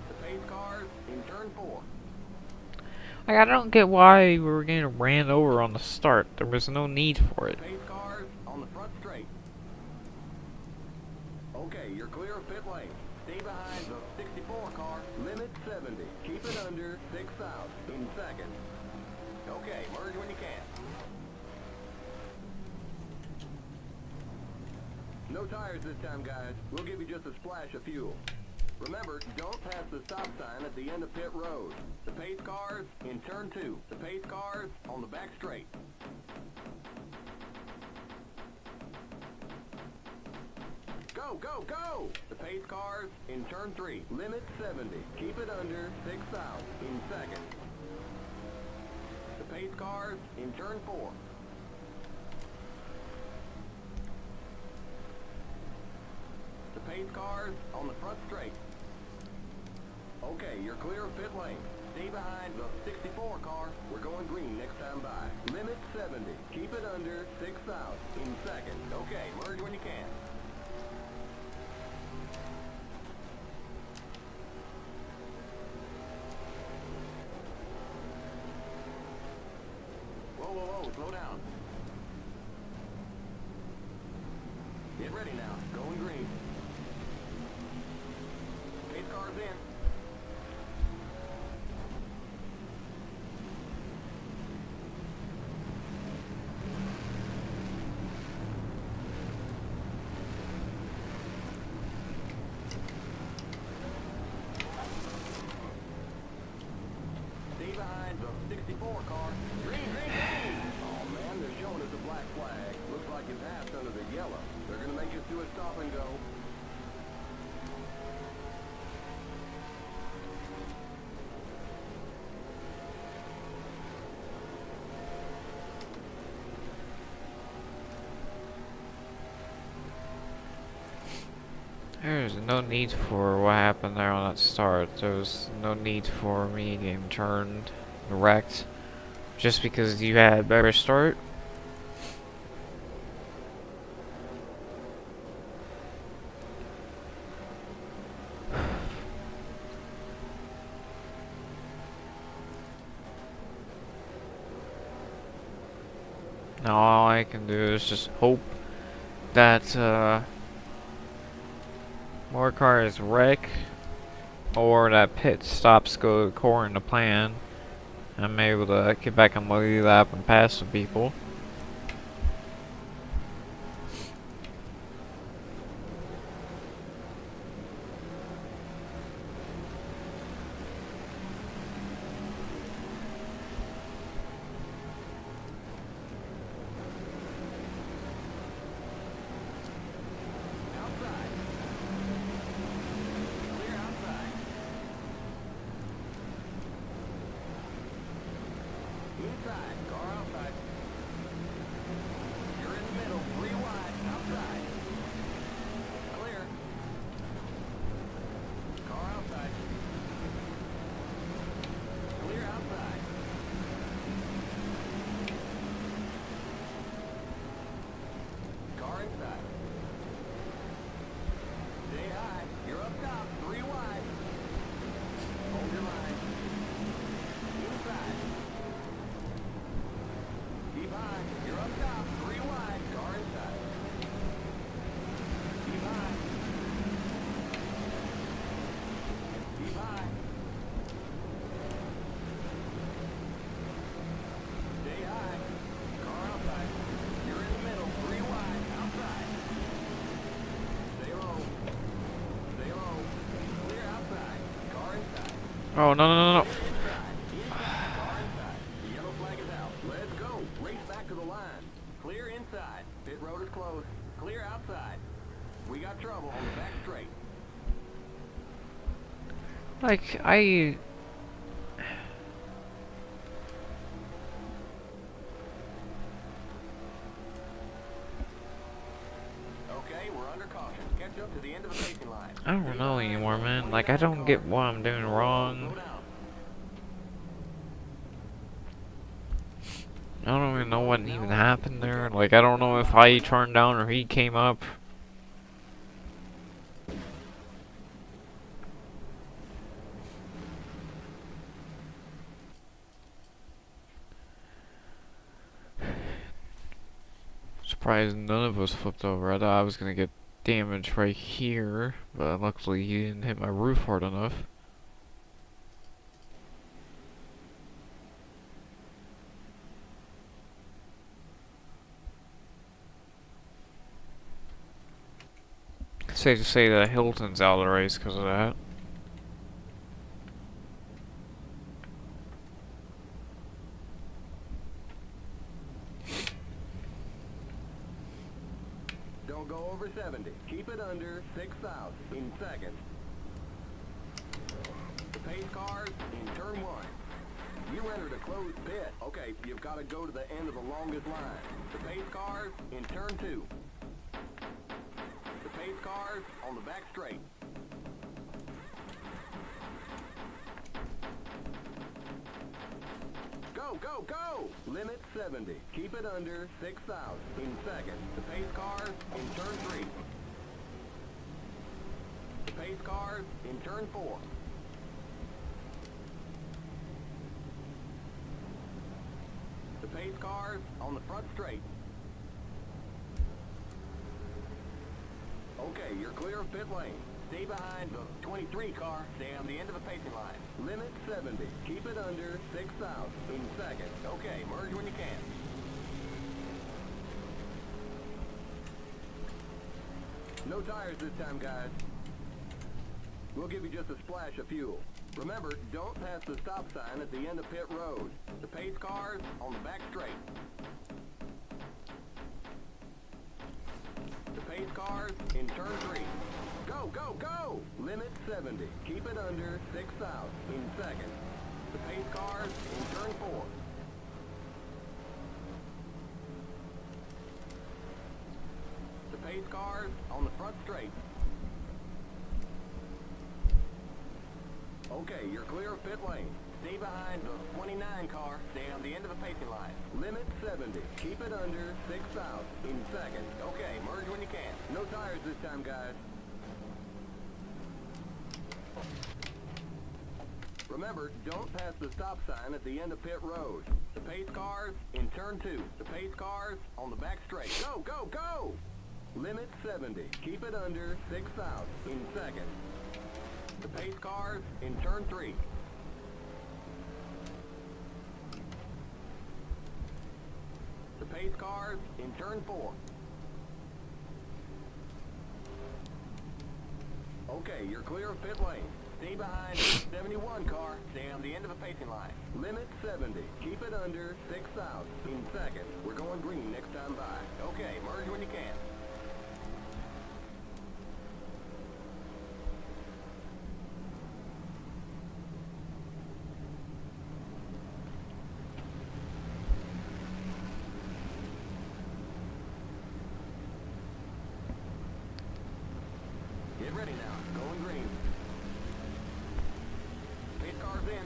The pace cars in turn 4. Like, I don't get why we were getting ran over on the start. There was no need for it. Pace cars on the front straight. Okay, you're clear of pit lane. Stay behind the 64 car. Limit 70. Keep it under 6,000. In second. Okay, merge when you can. No tires this time, guys. We'll give you just a splash of fuel. Remember, don't pass the stop sign at the end of pit road. The pace cars in turn 2. The pace cars on the back straight. Go, go, go! The pace cars in turn 3. Limit 70. Keep it under 6,000. In second. The pace cars in turn 4. The pace cars on the front straight. Okay, you're clear of pit lane. Stay behind the 64 car. We're going green next time by. Limit 70. Keep it under 6,000. In second. Okay, merge when you can. Whoa, whoa, whoa, slow down. Get ready now. Going green. Pace cars in. Stay behind the 64 car. Green, green, green! Oh man, they're showing us a black flag. Looks like you passed under the yellow. They're gonna make us do a stop and go. There's no need for what happened there on that start. There was no need for me getting turned, wrecked, just because you had a better start. Now all I can do is just hope that more cars wreck, or that pit stops go according to plan. I'm able to get back on my lead lap and pass some people. Outside. Clear outside. Inside. Car outside. You're in the middle. 3 wide. Outside. Clear. Car outside. Clear outside. Car inside. Stay high. You're up top. 3 wide. Hold your line. Inside. Keep high. You're up top. 3 wide. Car inside. Keep high. Keep high. Stay high. Car outside. You're in the middle. 3 wide. Outside. Stay low. Stay low. Clear outside. Car inside. Oh, no, no, no, no. Inside. Inside. Car inside. The yellow flag is out. Let's go. Race back to the line. Clear inside. Pit road is closed. Clear outside. We got trouble on the back straight. Like, I I don't know anymore, man. Like, I don't get what I'm doing wrong. I don't even know what even happened there. Like, I don't know if I turned down or he came up. Surprised none of us flipped over. I thought I was gonna get damage right here, but luckily he didn't hit my roof hard enough. Safe to say that Hilton's out of the race because of that. Don't go over 70. Keep it under 6,000 in seconds. The pace cars in turn 1. You entered a closed pit. Okay, you've got to go to the end of the longest line. The pace cars in turn 2. The pace cars on the back straight. Go, go, go! Limit 70. Keep it under 6,000 in seconds. The pace cars in turn 3. The pace cars in turn 4. The pace cars on the front straight. Okay, you're clear of pit lane. Stay behind the 23 car. Stay on the end of the pacing line. Limit 70. Keep it under 6,000 in seconds. Okay, merge when you can. No tires this time, guys. We'll give you just a splash of fuel. Remember, don't pass the stop sign at the end of pit road. The pace cars on the back straight. The pace cars in turn 3. Go, go, go! Limit 70. Keep it under 6,000 in seconds. The pace cars in turn 4. The pace cars on the front straight. Okay, you're clear of pit lane. Stay behind the 29 car. Stay on the end of the pacing line. Limit 70. Keep it under 6,000 in seconds. Okay, merge when you can. No tires this time, guys. Remember, don't pass the stop sign at the end of pit road. The pace cars in turn 2. The pace cars on the back straight. Go, go, go! Limit 70. Keep it under 6,000 in seconds. The pace cars in turn 3. The pace cars in turn 4. Okay, you're clear of pit lane. Stay behind the 71 car. Stay on the end of the pacing line. Limit 70. Keep it under 6,000 in seconds. We're going green next time by. Okay, merge when you can. Get ready now. Going green. Pace cars in.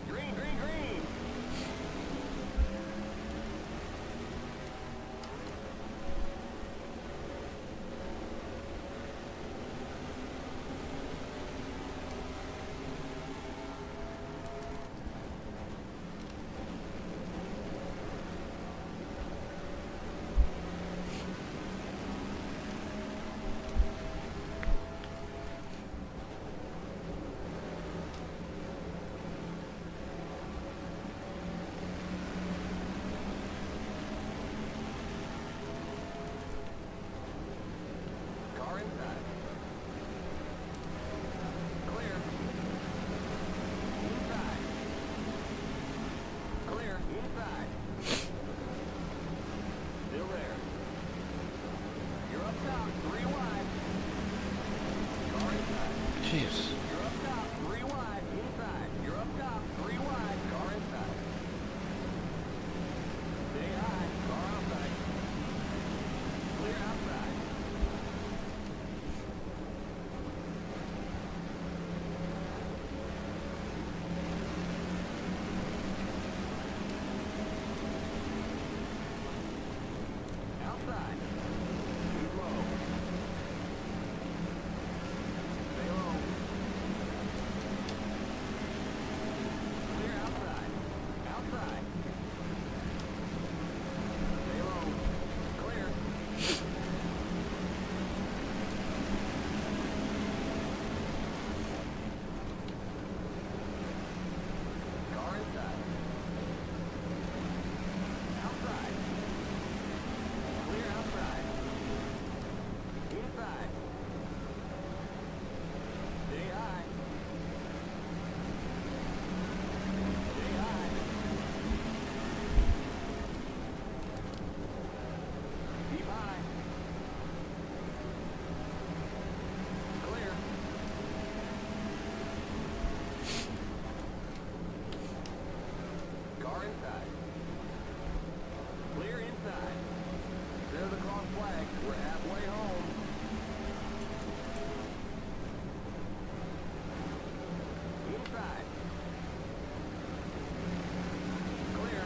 Green, green, green. Car inside. Clear inside. There's the cross flag. We're halfway home. Inside. Clear.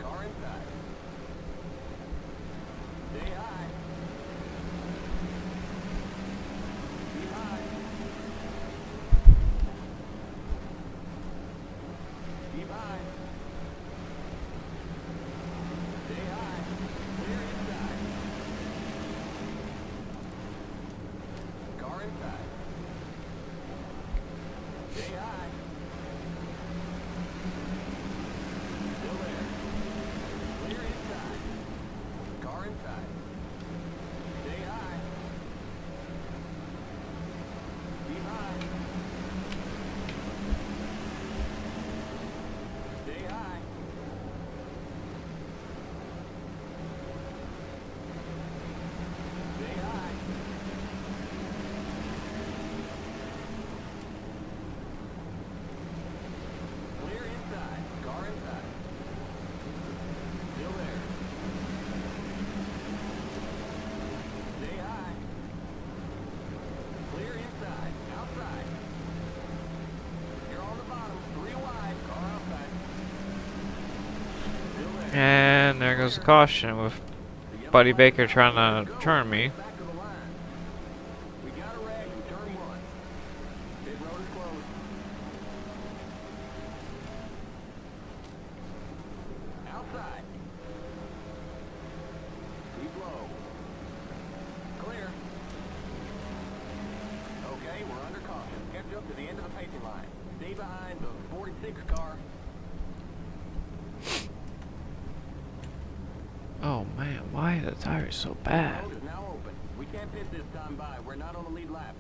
Car inside. Stay high. Keep high. Keep high. Stay high. Clear inside. Car inside. Stay high. Still there. Clear inside. Car inside. Stay high. Keep high. Stay high. Stay high. Clear inside. Car inside. Still there. Stay high. Clear inside. Outside. You're on the bottom. 3 wide. Car outside. Still there. And there goes the caution with Buddy Baker trying to turn me. Back to the line. We got a rag in turn 1. Pit road is closed. Outside. Keep low. Clear. Okay, we're under caution. Catch up to the end of the pacing line. Stay behind the 46 car. Oh man, why are the tires so bad? Road is now open. We can't pit this time by. We're not on the lead lap.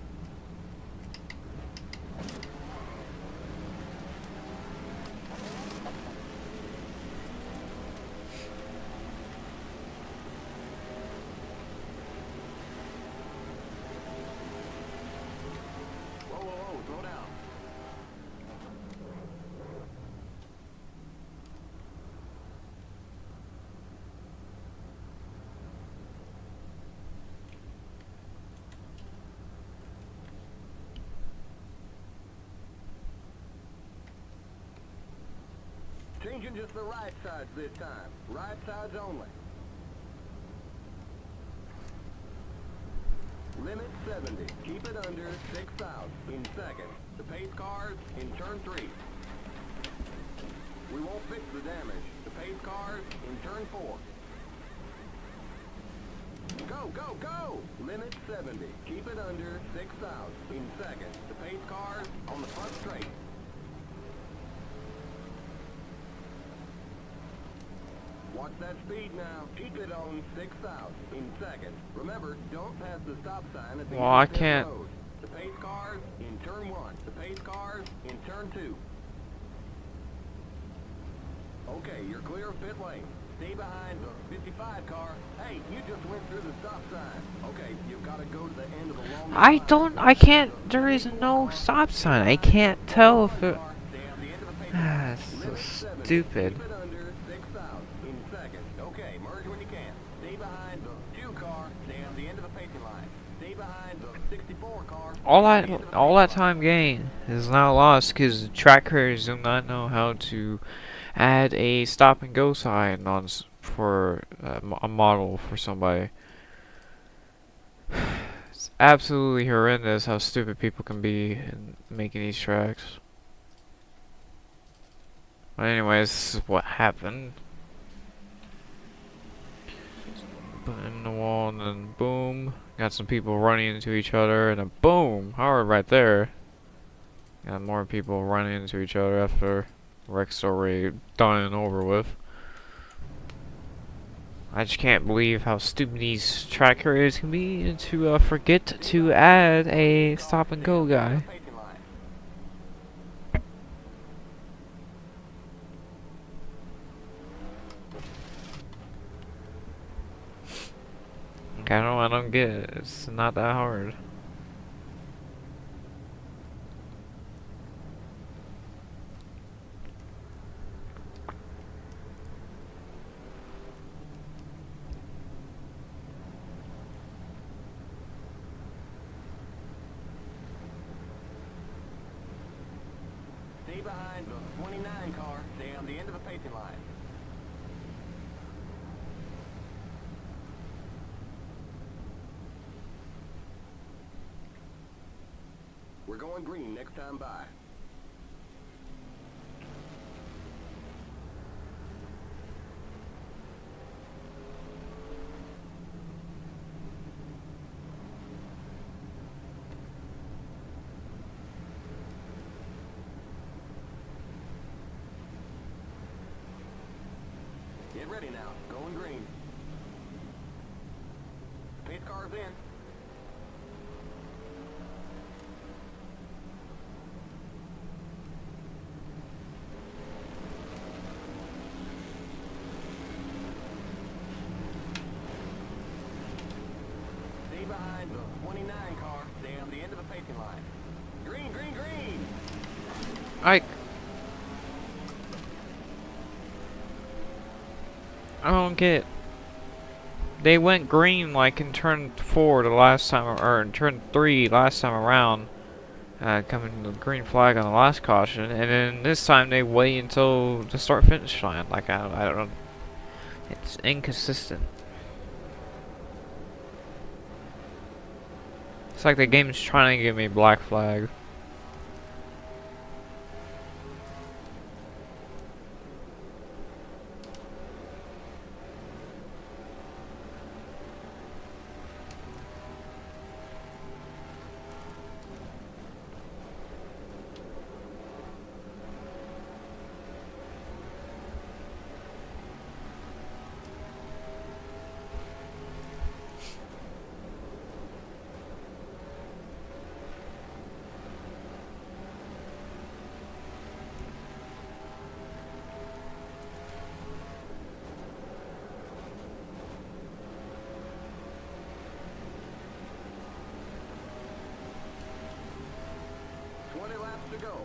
Whoa, whoa, whoa, slow down. Changing just the right sides this time. Right sides only. Limit 70. Keep it under 6,000 in second. The pace cars in turn 3. We won't fix the damage. The pace cars in turn 4. Go, go, go! Limit 70. Keep it under 6,000 in second. The pace cars on the front straight. Watch that speed now. Keep it on 6,000 in second. Remember, don't pass the stop sign at the Well, I end of the can't. road. The pace cars in turn 1. The pace cars in turn 2. Okay, you're clear of pit lane. Stay behind the 55 car. Hey, you just went through the stop sign. Okay, you've got to go to the end of the long I can't, there is no stop sign. I can't tell if it, Stay on the end of the pacing line. it's so Limit 70. stupid. Keep it under 6,000 in second. Okay, merge when you can. Stay behind the 2 car. Stay on the end of the pacing line. Stay behind the 64 car. All that time gained is now lost because track creators do not know how to add a stop and go sign on for a model for somebody. It's absolutely horrendous how stupid people can be in making these tracks. But anyways, this is what happened. Put in the wall and then boom. Got some people running into each other and then boom! Hard right there. Got more people running into each other after wreck's already done and over with. I just can't believe how stupid these track creators can be to forget to add a stop and go guy. I don't get it. It's not that hard. Stay behind the 29 car. Stay on the end of the pacing line. We're going green next time by. Get ready now. Going green. Pace car's in. Stay behind the 29 car. Stay on the end of the pacing line. Green, green, green! I don't get. They went green like in turn 4 the last time, or in turn 3 last time around, coming to the green flag on the last caution, and then this time they wait until the start finish line. Like I don't know. It's inconsistent. It's like the game's trying to give me black flag. To go.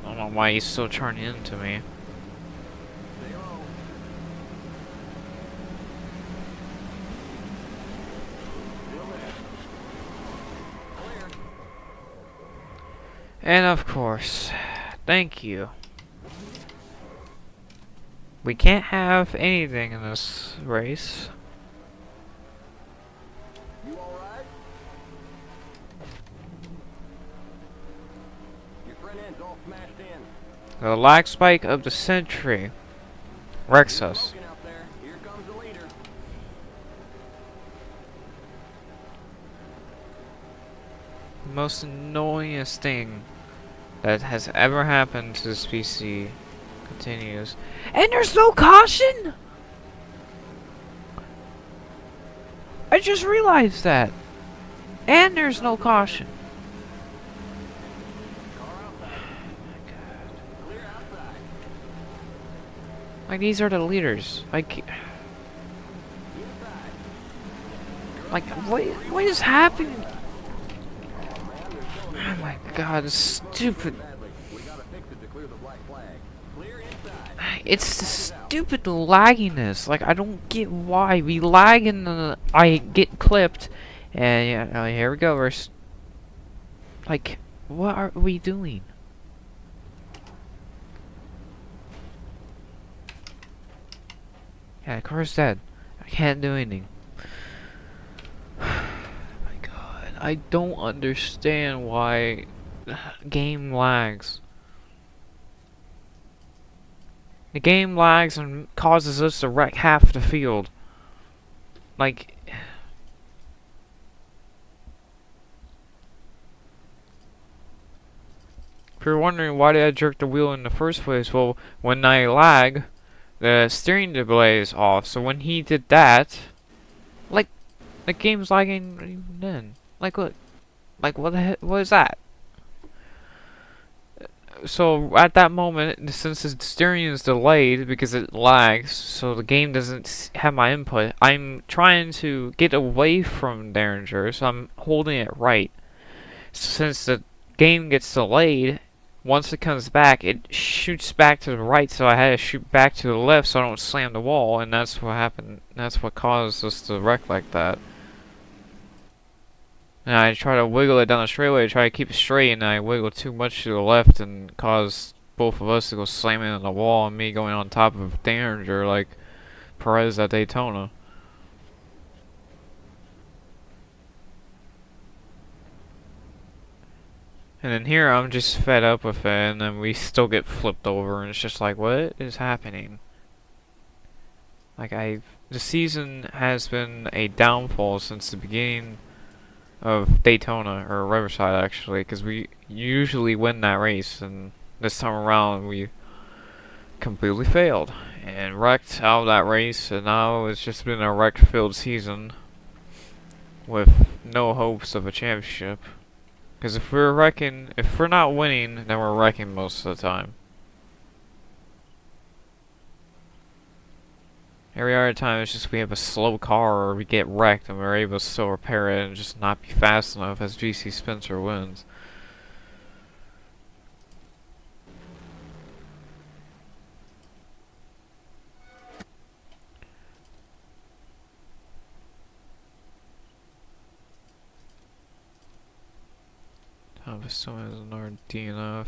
I don't know why he's still turning into me. And of course, thank you. We can't have anything in this race. You alright? Your front end's all smashed in. The lag spike of the century wrecks us. Out there. Here comes the leader. The most annoyingest thing that has ever happened to this PC continues. And there's no caution! I just realized that. And there's no caution. Like, these are the leaders. Like, what is happening? Oh my god, it's stupid. It's the stupid lagginess. Like, I don't get why we lag and I get clipped. And yeah, here we go. Like, what are we doing? Yeah, the car's dead. I can't do anything. My god, I don't understand why game lags. The game lags and causes us to wreck half the field. Like, if you're wondering why did I jerk the wheel in the first place, well, when I lag, the steering delay is off. So when he did that, like, the game's lagging even then. Like, look, like what the heck? What is that? So at that moment, since the steering is delayed because it lags, so the game doesn't have my input, I'm trying to get away from Derringer, so I'm holding it right. Since the game gets delayed, once it comes back, it shoots back to the right, so I had to shoot back to the left so I don't slam the wall, and that's what happened. That's what caused us to wreck like that. And I try to wiggle it down the straightaway, try to keep it straight, and I wiggle too much to the left and cause both of us to go slamming on the wall and me going on top of Derringer like Perez at Daytona. And then here I'm just fed up with it, and then we still get flipped over, and it's just like, what is happening? Like, the season has been a downfall since the beginning of Daytona, or Riverside actually, because we usually win that race, and this time around we completely failed and wrecked out of that race, and now it's just been a wreck-filled season with no hopes of a championship. Because if we're not winning, then we're wrecking most of the time. Every other time it's just we have a slow car or we get wrecked and we're able to still repair it and just not be fast enough as GC Spencer wins. Thomas still has another DNF.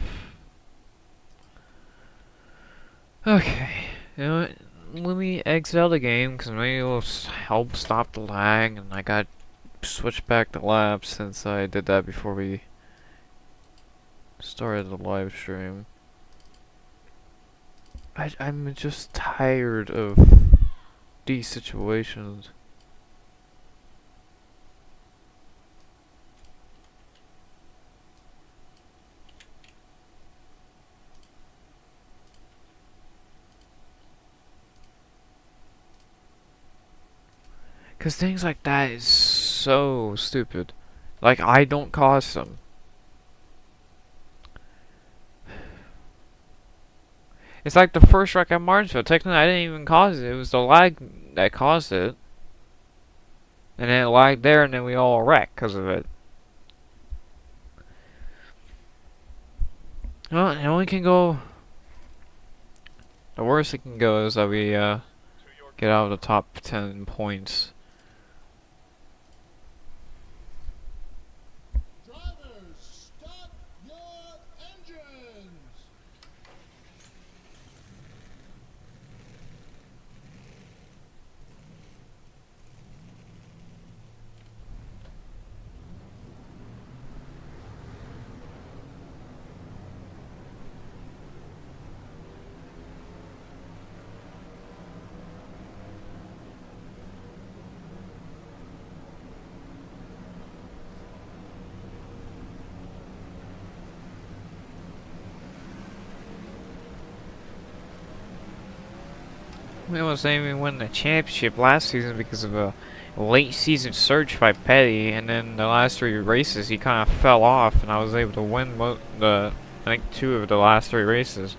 Okay, you know what? Let me exit out the game because maybe it'll help stop the lag, and I got switch back to laps since I did that before we started the live stream. I'm just tired of these situations. Cause things like that is so stupid. Like, I don't cause them. It's like the first wreck at Martinsville. Technically, I didn't even cause it. It was the lag that caused it. And then it lagged there, and then we all wrecked because of it. Well, it only can go... The worst it can go is that we get out of the top 10 points. Drivers, start your engines! We almost didn't even win the championship last season because of a late season surge by Petty, and then the last 3 races he kind of fell off, and I was able to win I think 2 of the last 3 races,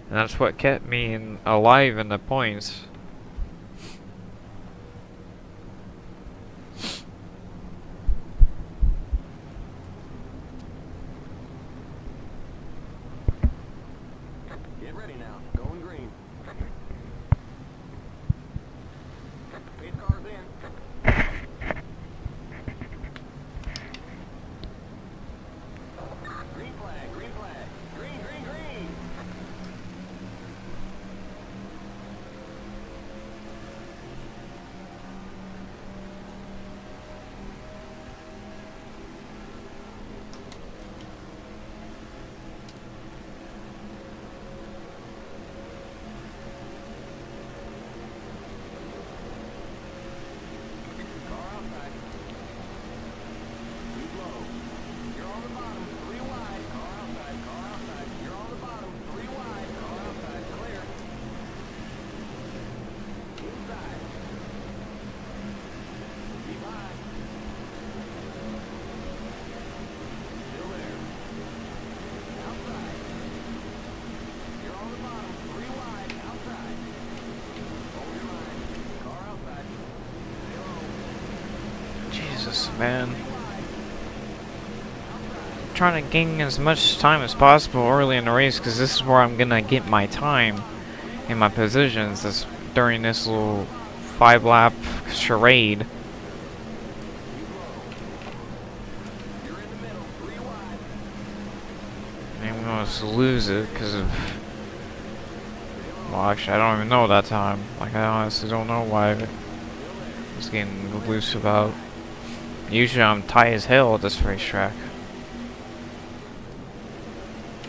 and that's what kept me alive in the points. Get ready now. Going green. Pit car's in. Green flag, green flag. Green, green, green. Jesus, man. Trying to gain as much time as possible early in the race because this is where I'm gonna get my time in my positions during this little 5-lap charade. And we almost lose it because of, well, actually I don't even know that time. Like, I honestly don't know why I was getting loose about. Usually I'm tight as hell at this racetrack.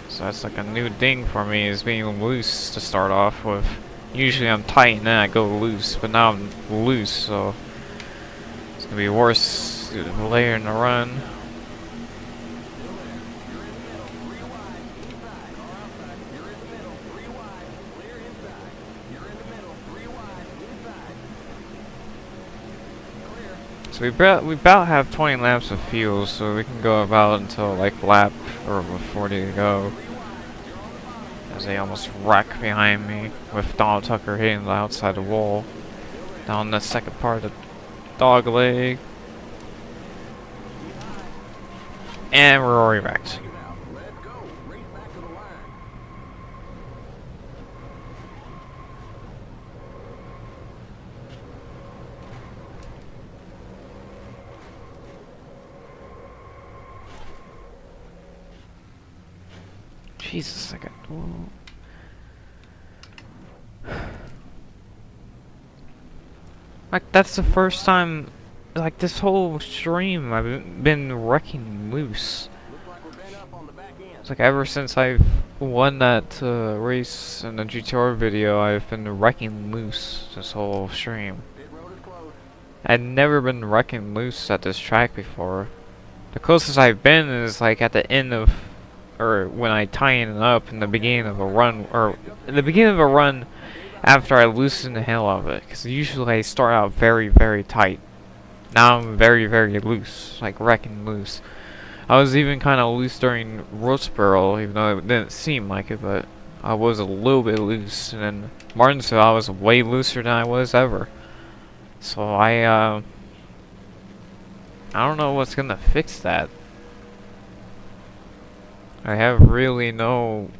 So that's like a new thing for me, is being loose to start off with. Usually I'm tight and then I go loose, but now I'm loose, so it's gonna be worse later in the run. So we about have 20 laps of fuel, so we can go about until like lap or 40 to go. As they almost wreck behind me with Donald Tucker hitting the outside the wall. Down the second part of the dog leg. And we're already wrecked. Jesus, I got. Whoa. Like, that's the first time, like, this whole stream I've been wrecking loose. It's like ever since I've won that race in the GTR video, I've been wrecking loose this whole stream. I'd never been wrecking loose at this track before. The closest I've been is like at the end of, or when I tighten it up in the beginning of a run, or in the beginning of a run after I loosen the hell of it. Because usually I start out very, very tight. Now I'm very, very loose, like wrecking loose. I was even kind of loose during Roseboro, even though it didn't seem like it, but I was a little bit loose. And in Martinsville, I was way looser than I was ever. So I don't know what's gonna fix that. I have really no.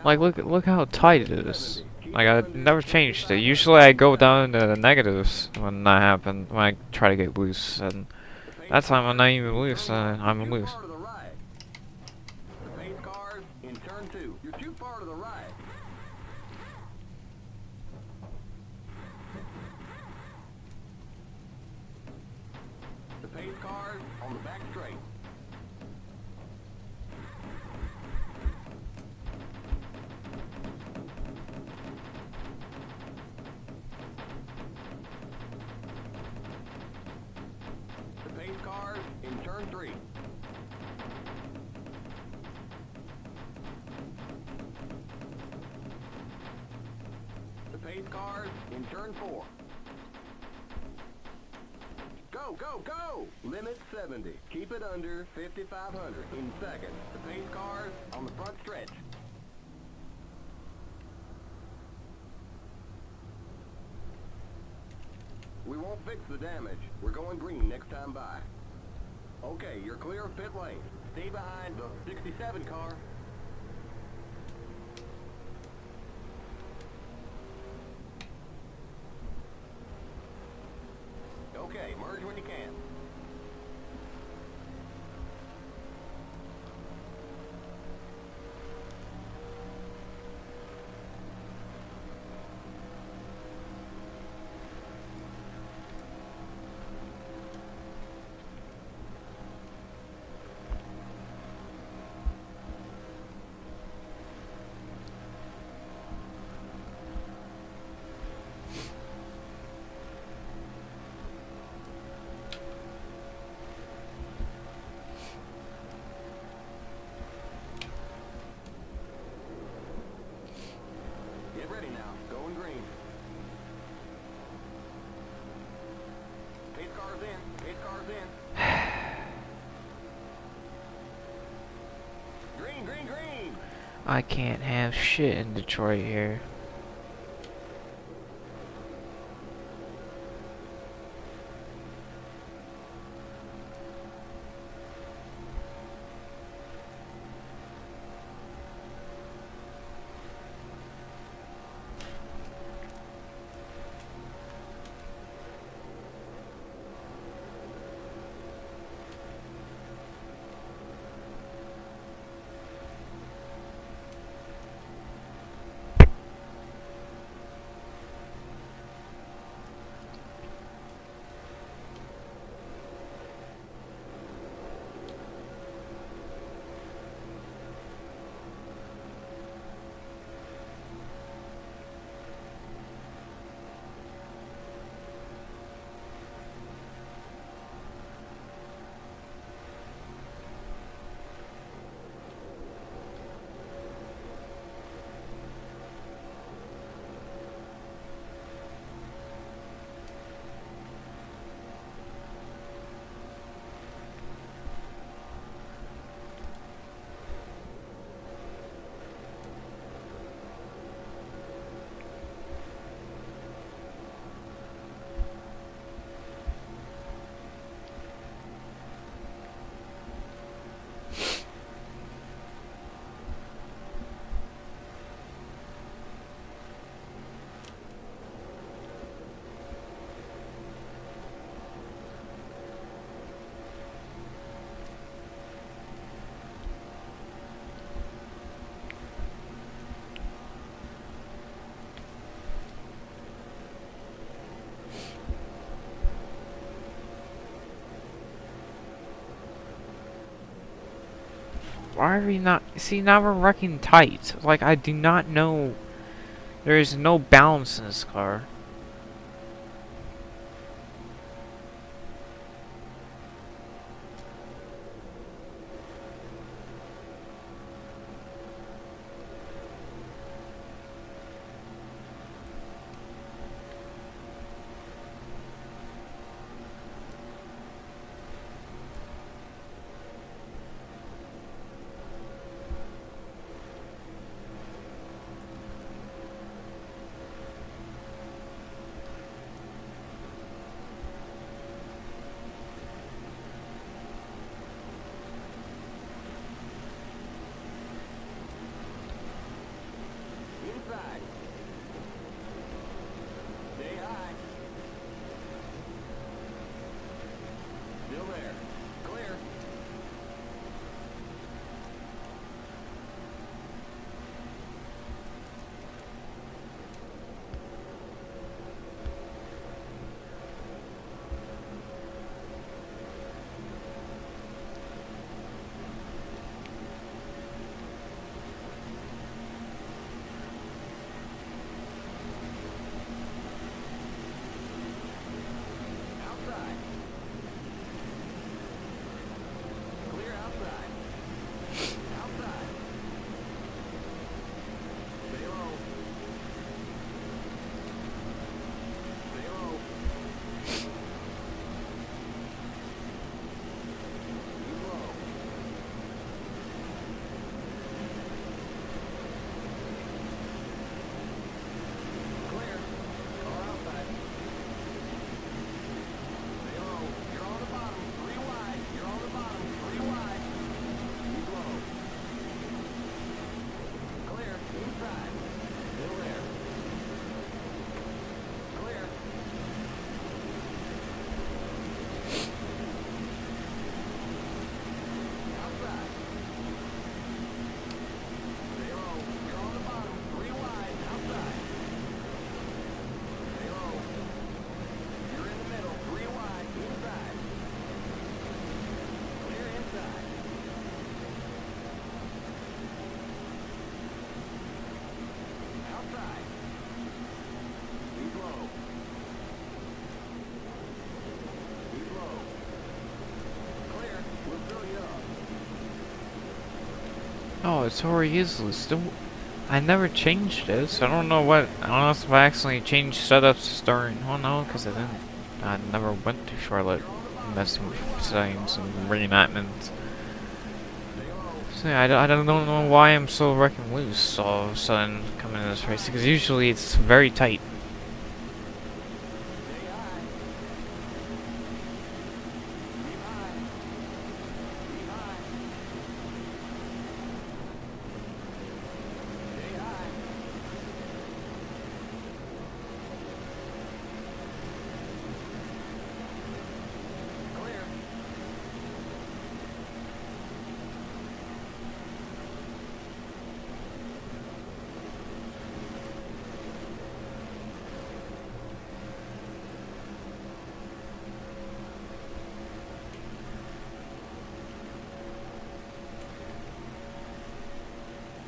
Like, look how tight it is. Like, I never changed it. Usually I go down to the negatives when that happens, when I try to get loose, and that time I'm not even loose, and I'm loose. The pace cars on the back straight. The pace cars in turn 3. The pace cars in turn 4. Go, go, go! Limit 70. Keep it under 5,500 in second. The pace cars on the front stretch. We won't fix the damage. We're going green next time by. Okay, you're clear of pit lane. Stay behind the 67 car. Okay, merge when you can. Get ready now. Going green. Pace cars in. Pace cars in. Green, green, green. I can't have shit in Detroit here. Why are we not? See, now we're wrecking tight. Like, I do not know. There is no balance in this car. Inside. Stay high. Still there. Clear. Outside. Clear outside. Outside. Stay low. Stay low. Keep low. Clear. Car outside. Stay low. You're on the bottom. 3 wide. You're on the bottom. 3 wide. Keep low. Clear. Inside. Still there. Clear. Outside. Stay low. You're on the bottom. 3 wide. Outside. Stay low. You're in the middle. 3 wide. Inside. Clear inside. Outside. Keep low. Keep low. Clear. We'll fill you up. Oh, it's already is loose. I never changed it, so I don't know what. I don't know if I accidentally changed setups during. Oh no, because I didn't. I never went to Charlotte messing with settings and reenactments. So yeah, I don't know why I'm so wrecking loose all of a sudden coming in this race, because usually it's very tight. Stay high. Keep high. Keep high. Stay high. Clear.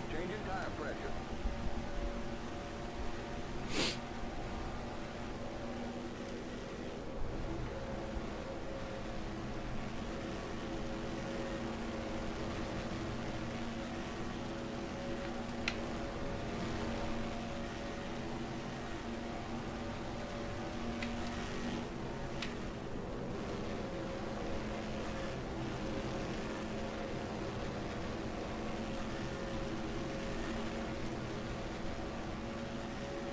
Changing tire pressure.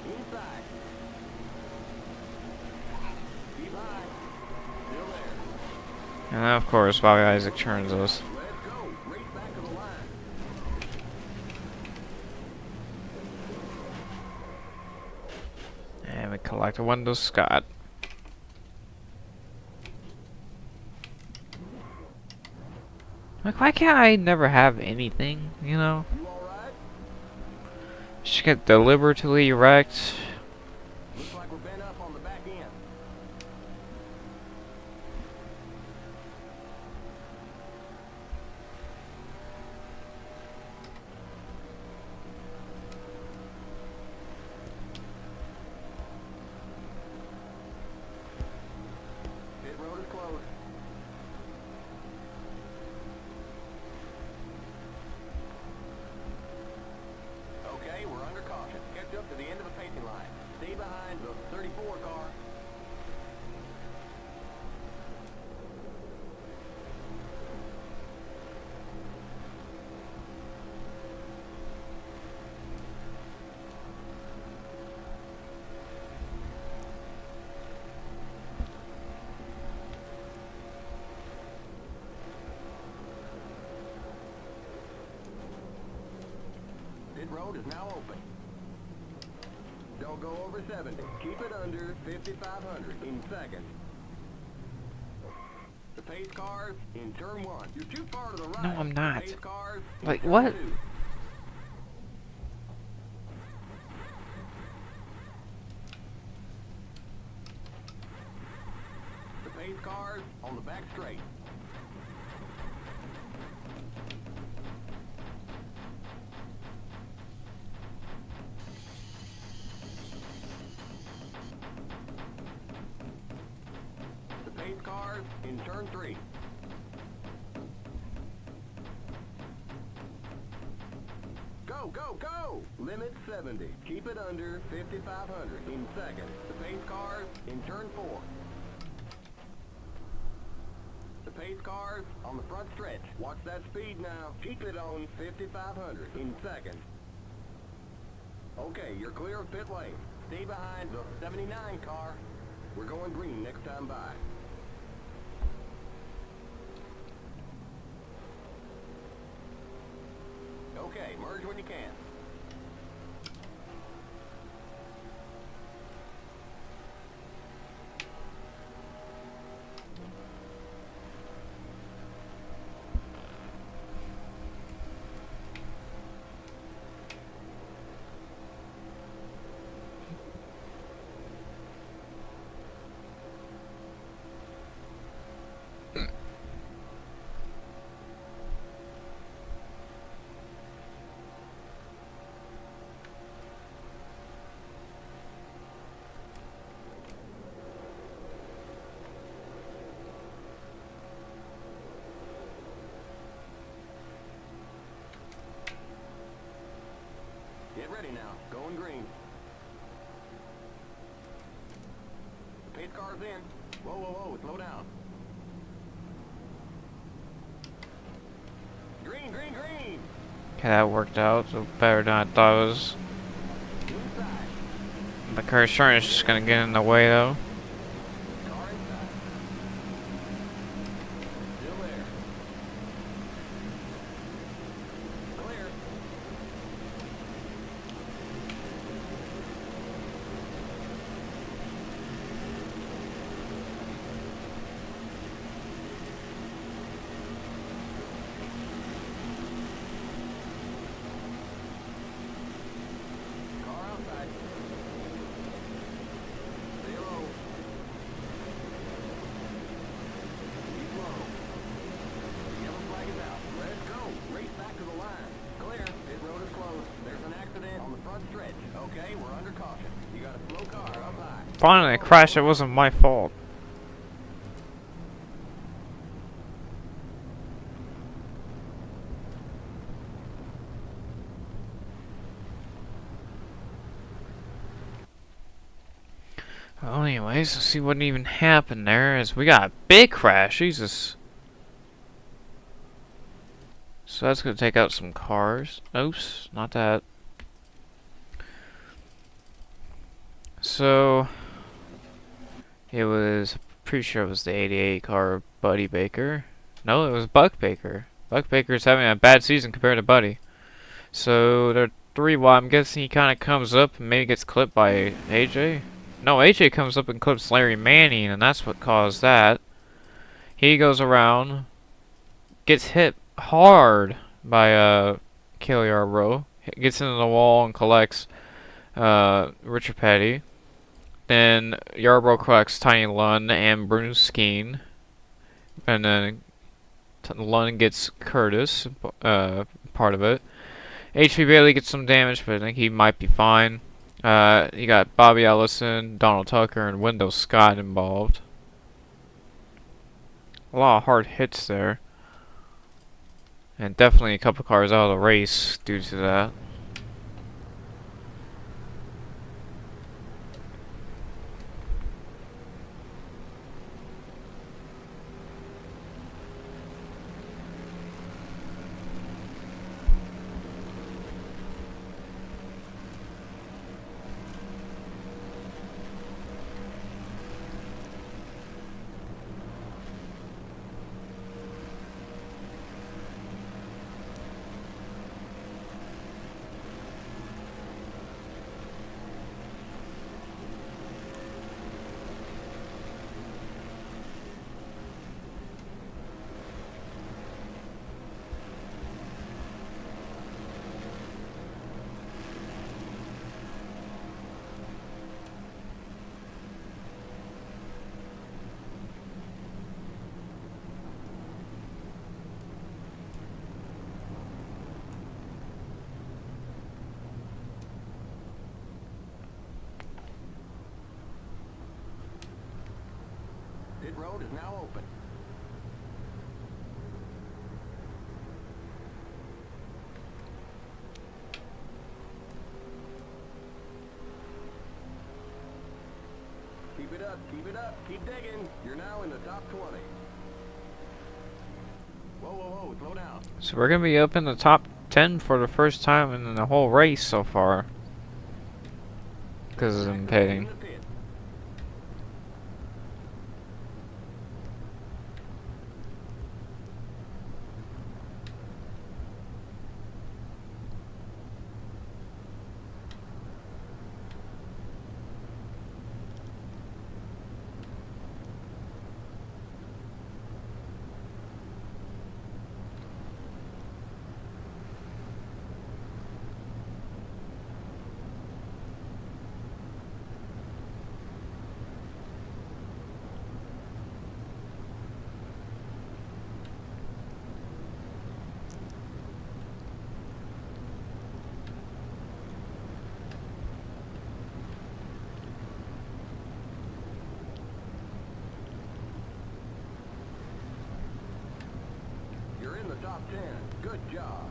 Inside. Keep high. Still there. And then of course Bobby Isaac turns us. Let's go. Race back to the line. And we collect a Wendell Scott. Like, why can't I never have anything, you know? You all right? Just get deliberately wrecked. Looks like we're bent up on the back end. road is now open. Don't go over 70. Keep it under 5,500 in seconds. The pace cars in turn 1. You're too far to the right. No, I'm not. Pace cars in Like, turn what? 2. The pace cars on the back straight. The pace cars in turn 3. Go, go, go! Limit 70. Keep it under 5,500 in seconds. The pace cars in turn 4. The pace cars on the front stretch. Watch that speed now. Keep it on 5,500 in seconds. Okay, you're clear of pit lane. Stay behind the 79 car. We're going green next time by. Okay, merge when you can. Get ready now. Going green. The pace car's in. Whoa, whoa, whoa. Slow down. Green, green, green. Okay, that worked out. So better than I thought it was. Inside. The car insurance is just gonna get in the way though. Car inside. Still there. Clear. Car outside. Stay low. Keep low. The yellow flag is out. Let's go. Race back to the line. Clear. Pit road is closed. There's an accident on the front stretch. Okay, we're under caution. You got a slow car up high. Finally, I crashed. It wasn't my fault. Well, anyways, let's see what even happened there. Is we got a big crash. Jesus. So that's gonna take out some cars. Oops, not that. So it was pretty sure it was the 88 car Buddy Baker. No, it was Buck Baker. Buck Baker's having a bad season compared to Buddy. So they're 3 wide. I'm guessing he kind of comes up and maybe gets clipped by AJ. No, AJ comes up and clips Larry Manning, and that's what caused that. He goes around, gets hit hard by Kelly Yarbrough, gets into the wall and collects Richard Petty. Then Yarbrough collects Tiny Lund and Bruce Skeen, and then Lund gets Curtis, part of it. H.B. Bailey gets some damage, but I think he might be fine. You got Bobby Ellison, Donald Tucker, and Wendell Scott involved. A lot of hard hits there. And definitely a couple cars out of the race due to that. pit road is now open. Keep it up, keep it up, keep digging. You're now in the top 20. Whoa, whoa, whoa, slow down. So we're gonna be up in the top 10 for the first time in the whole race so far. Because I'm In pitting. the pit. You're in the top 10. Good job.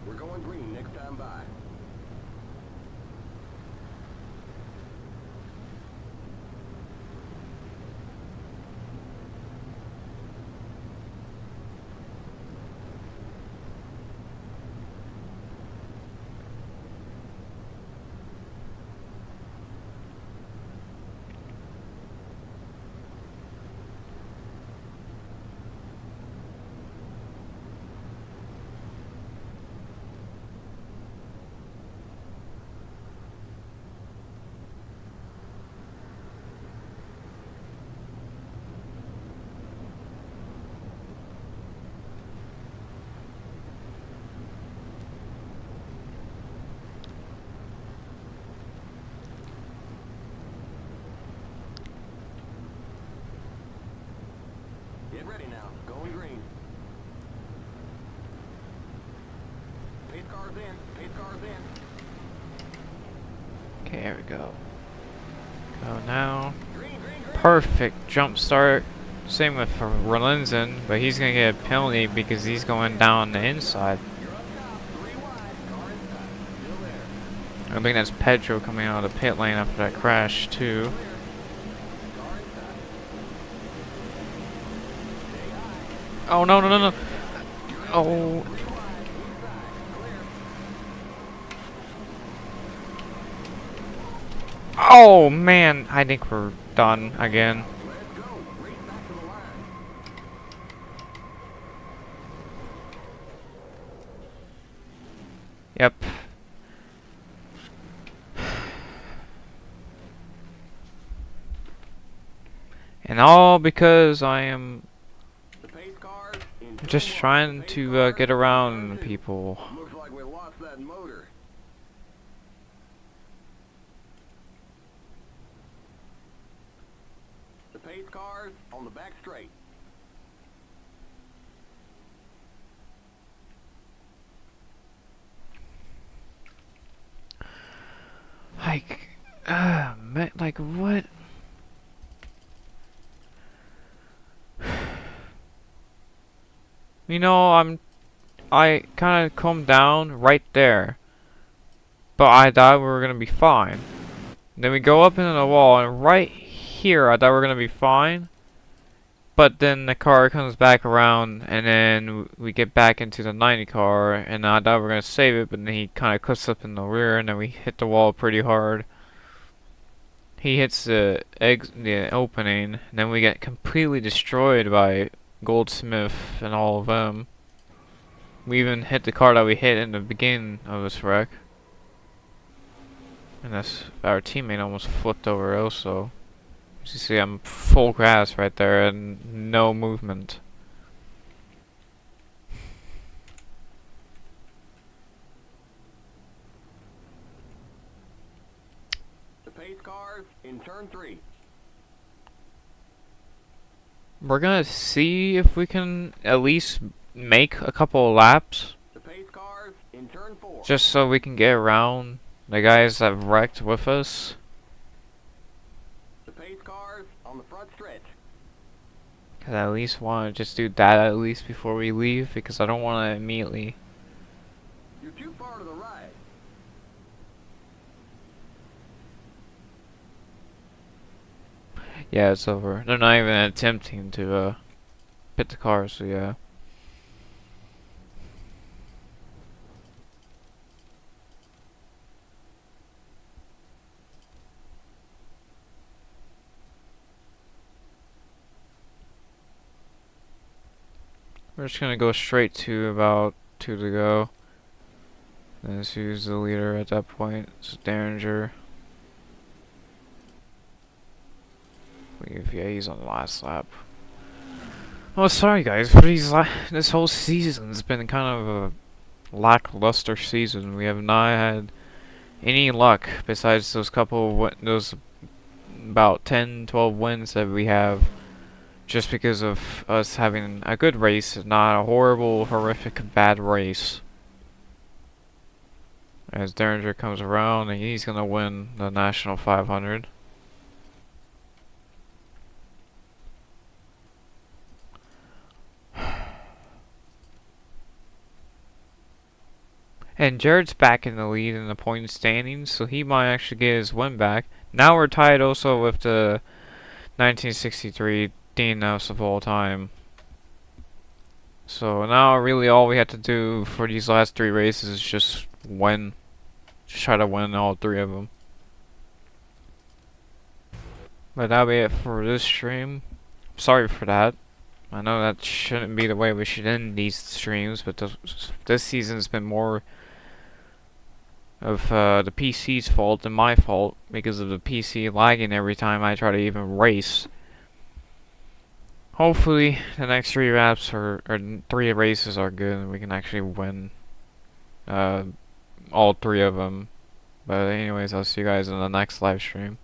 We're going green next time by. Get ready now. Going green. Pace cars in. Pace cars in. Okay, there we go. Go now. Green, green, green. Perfect jump start. Same with Rolinzen, but he's gonna get a penalty because he's going down the inside. You're up top. 3 wide. Car inside. Still there. I think that's Pedro coming out of the pit lane after that crash too. Car inside. Stay high. Oh no no no no! Oh. 3 wide. Inside. Clear. Oh man, I think we're done again. Let's go. Race back to the line. Yep. And all because I am The pace cars in just turn one. trying Pace to cars get in around turn 2. people. Looks like we lost that motor. The pace cars on the back straight. Like, man, like what? You know, I kind of come down right there. but I thought we were gonna be fine. Then we go up into the wall, and right here I thought we were gonna be fine. But then the car comes back around, and then we get back into the 90 car, and I thought we were gonna save it, but then he kind of clips up in the rear, and then we hit the wall pretty hard. He hits the opening, and then we get completely destroyed by Goldsmith and all of them. We even hit the car that we hit in the beginning of this wreck. And that's our teammate almost flipped over also. As you see, I'm full grass right there and no movement. The pace cars in turn 3. We're gonna see if we can at least make a couple of laps. The pace cars in turn 4. Just so we can get around the guys that wrecked with us. The pace cars on the front stretch. Cause I at least want to just do that at least before we leave, because I don't want to immediately. You're too far to the right. Yeah, it's over. They're not even attempting to pit the car, so yeah. We're just gonna go straight to about 2 to go. And let's use the leader at that point. It's Derringer. Yeah, he's on the last lap. Oh, sorry guys, for this whole season's been kind of a lackluster season. We have not had any luck besides those couple of those about 10, 12 wins that we have. Just because of us having a good race, not a horrible, horrific, bad race. As Derringer comes around, and he's gonna win the National 500. And Jared's back in the lead in the point standings, so he might actually get his win back. Now we're tied also with the 1963 DNFs of all time. So now really all we have to do for these last 3 races is just win. Just try to win all 3 of them. But that'll be it for this stream. Sorry for that. I know that shouldn't be the way we should end these streams, but this season's been more of the PC's fault than my fault, because of the PC lagging every time I try to even race. Hopefully the next 3 laps or 3 races are good and we can actually win all 3 of them. But anyways, I'll see you guys in the next live stream.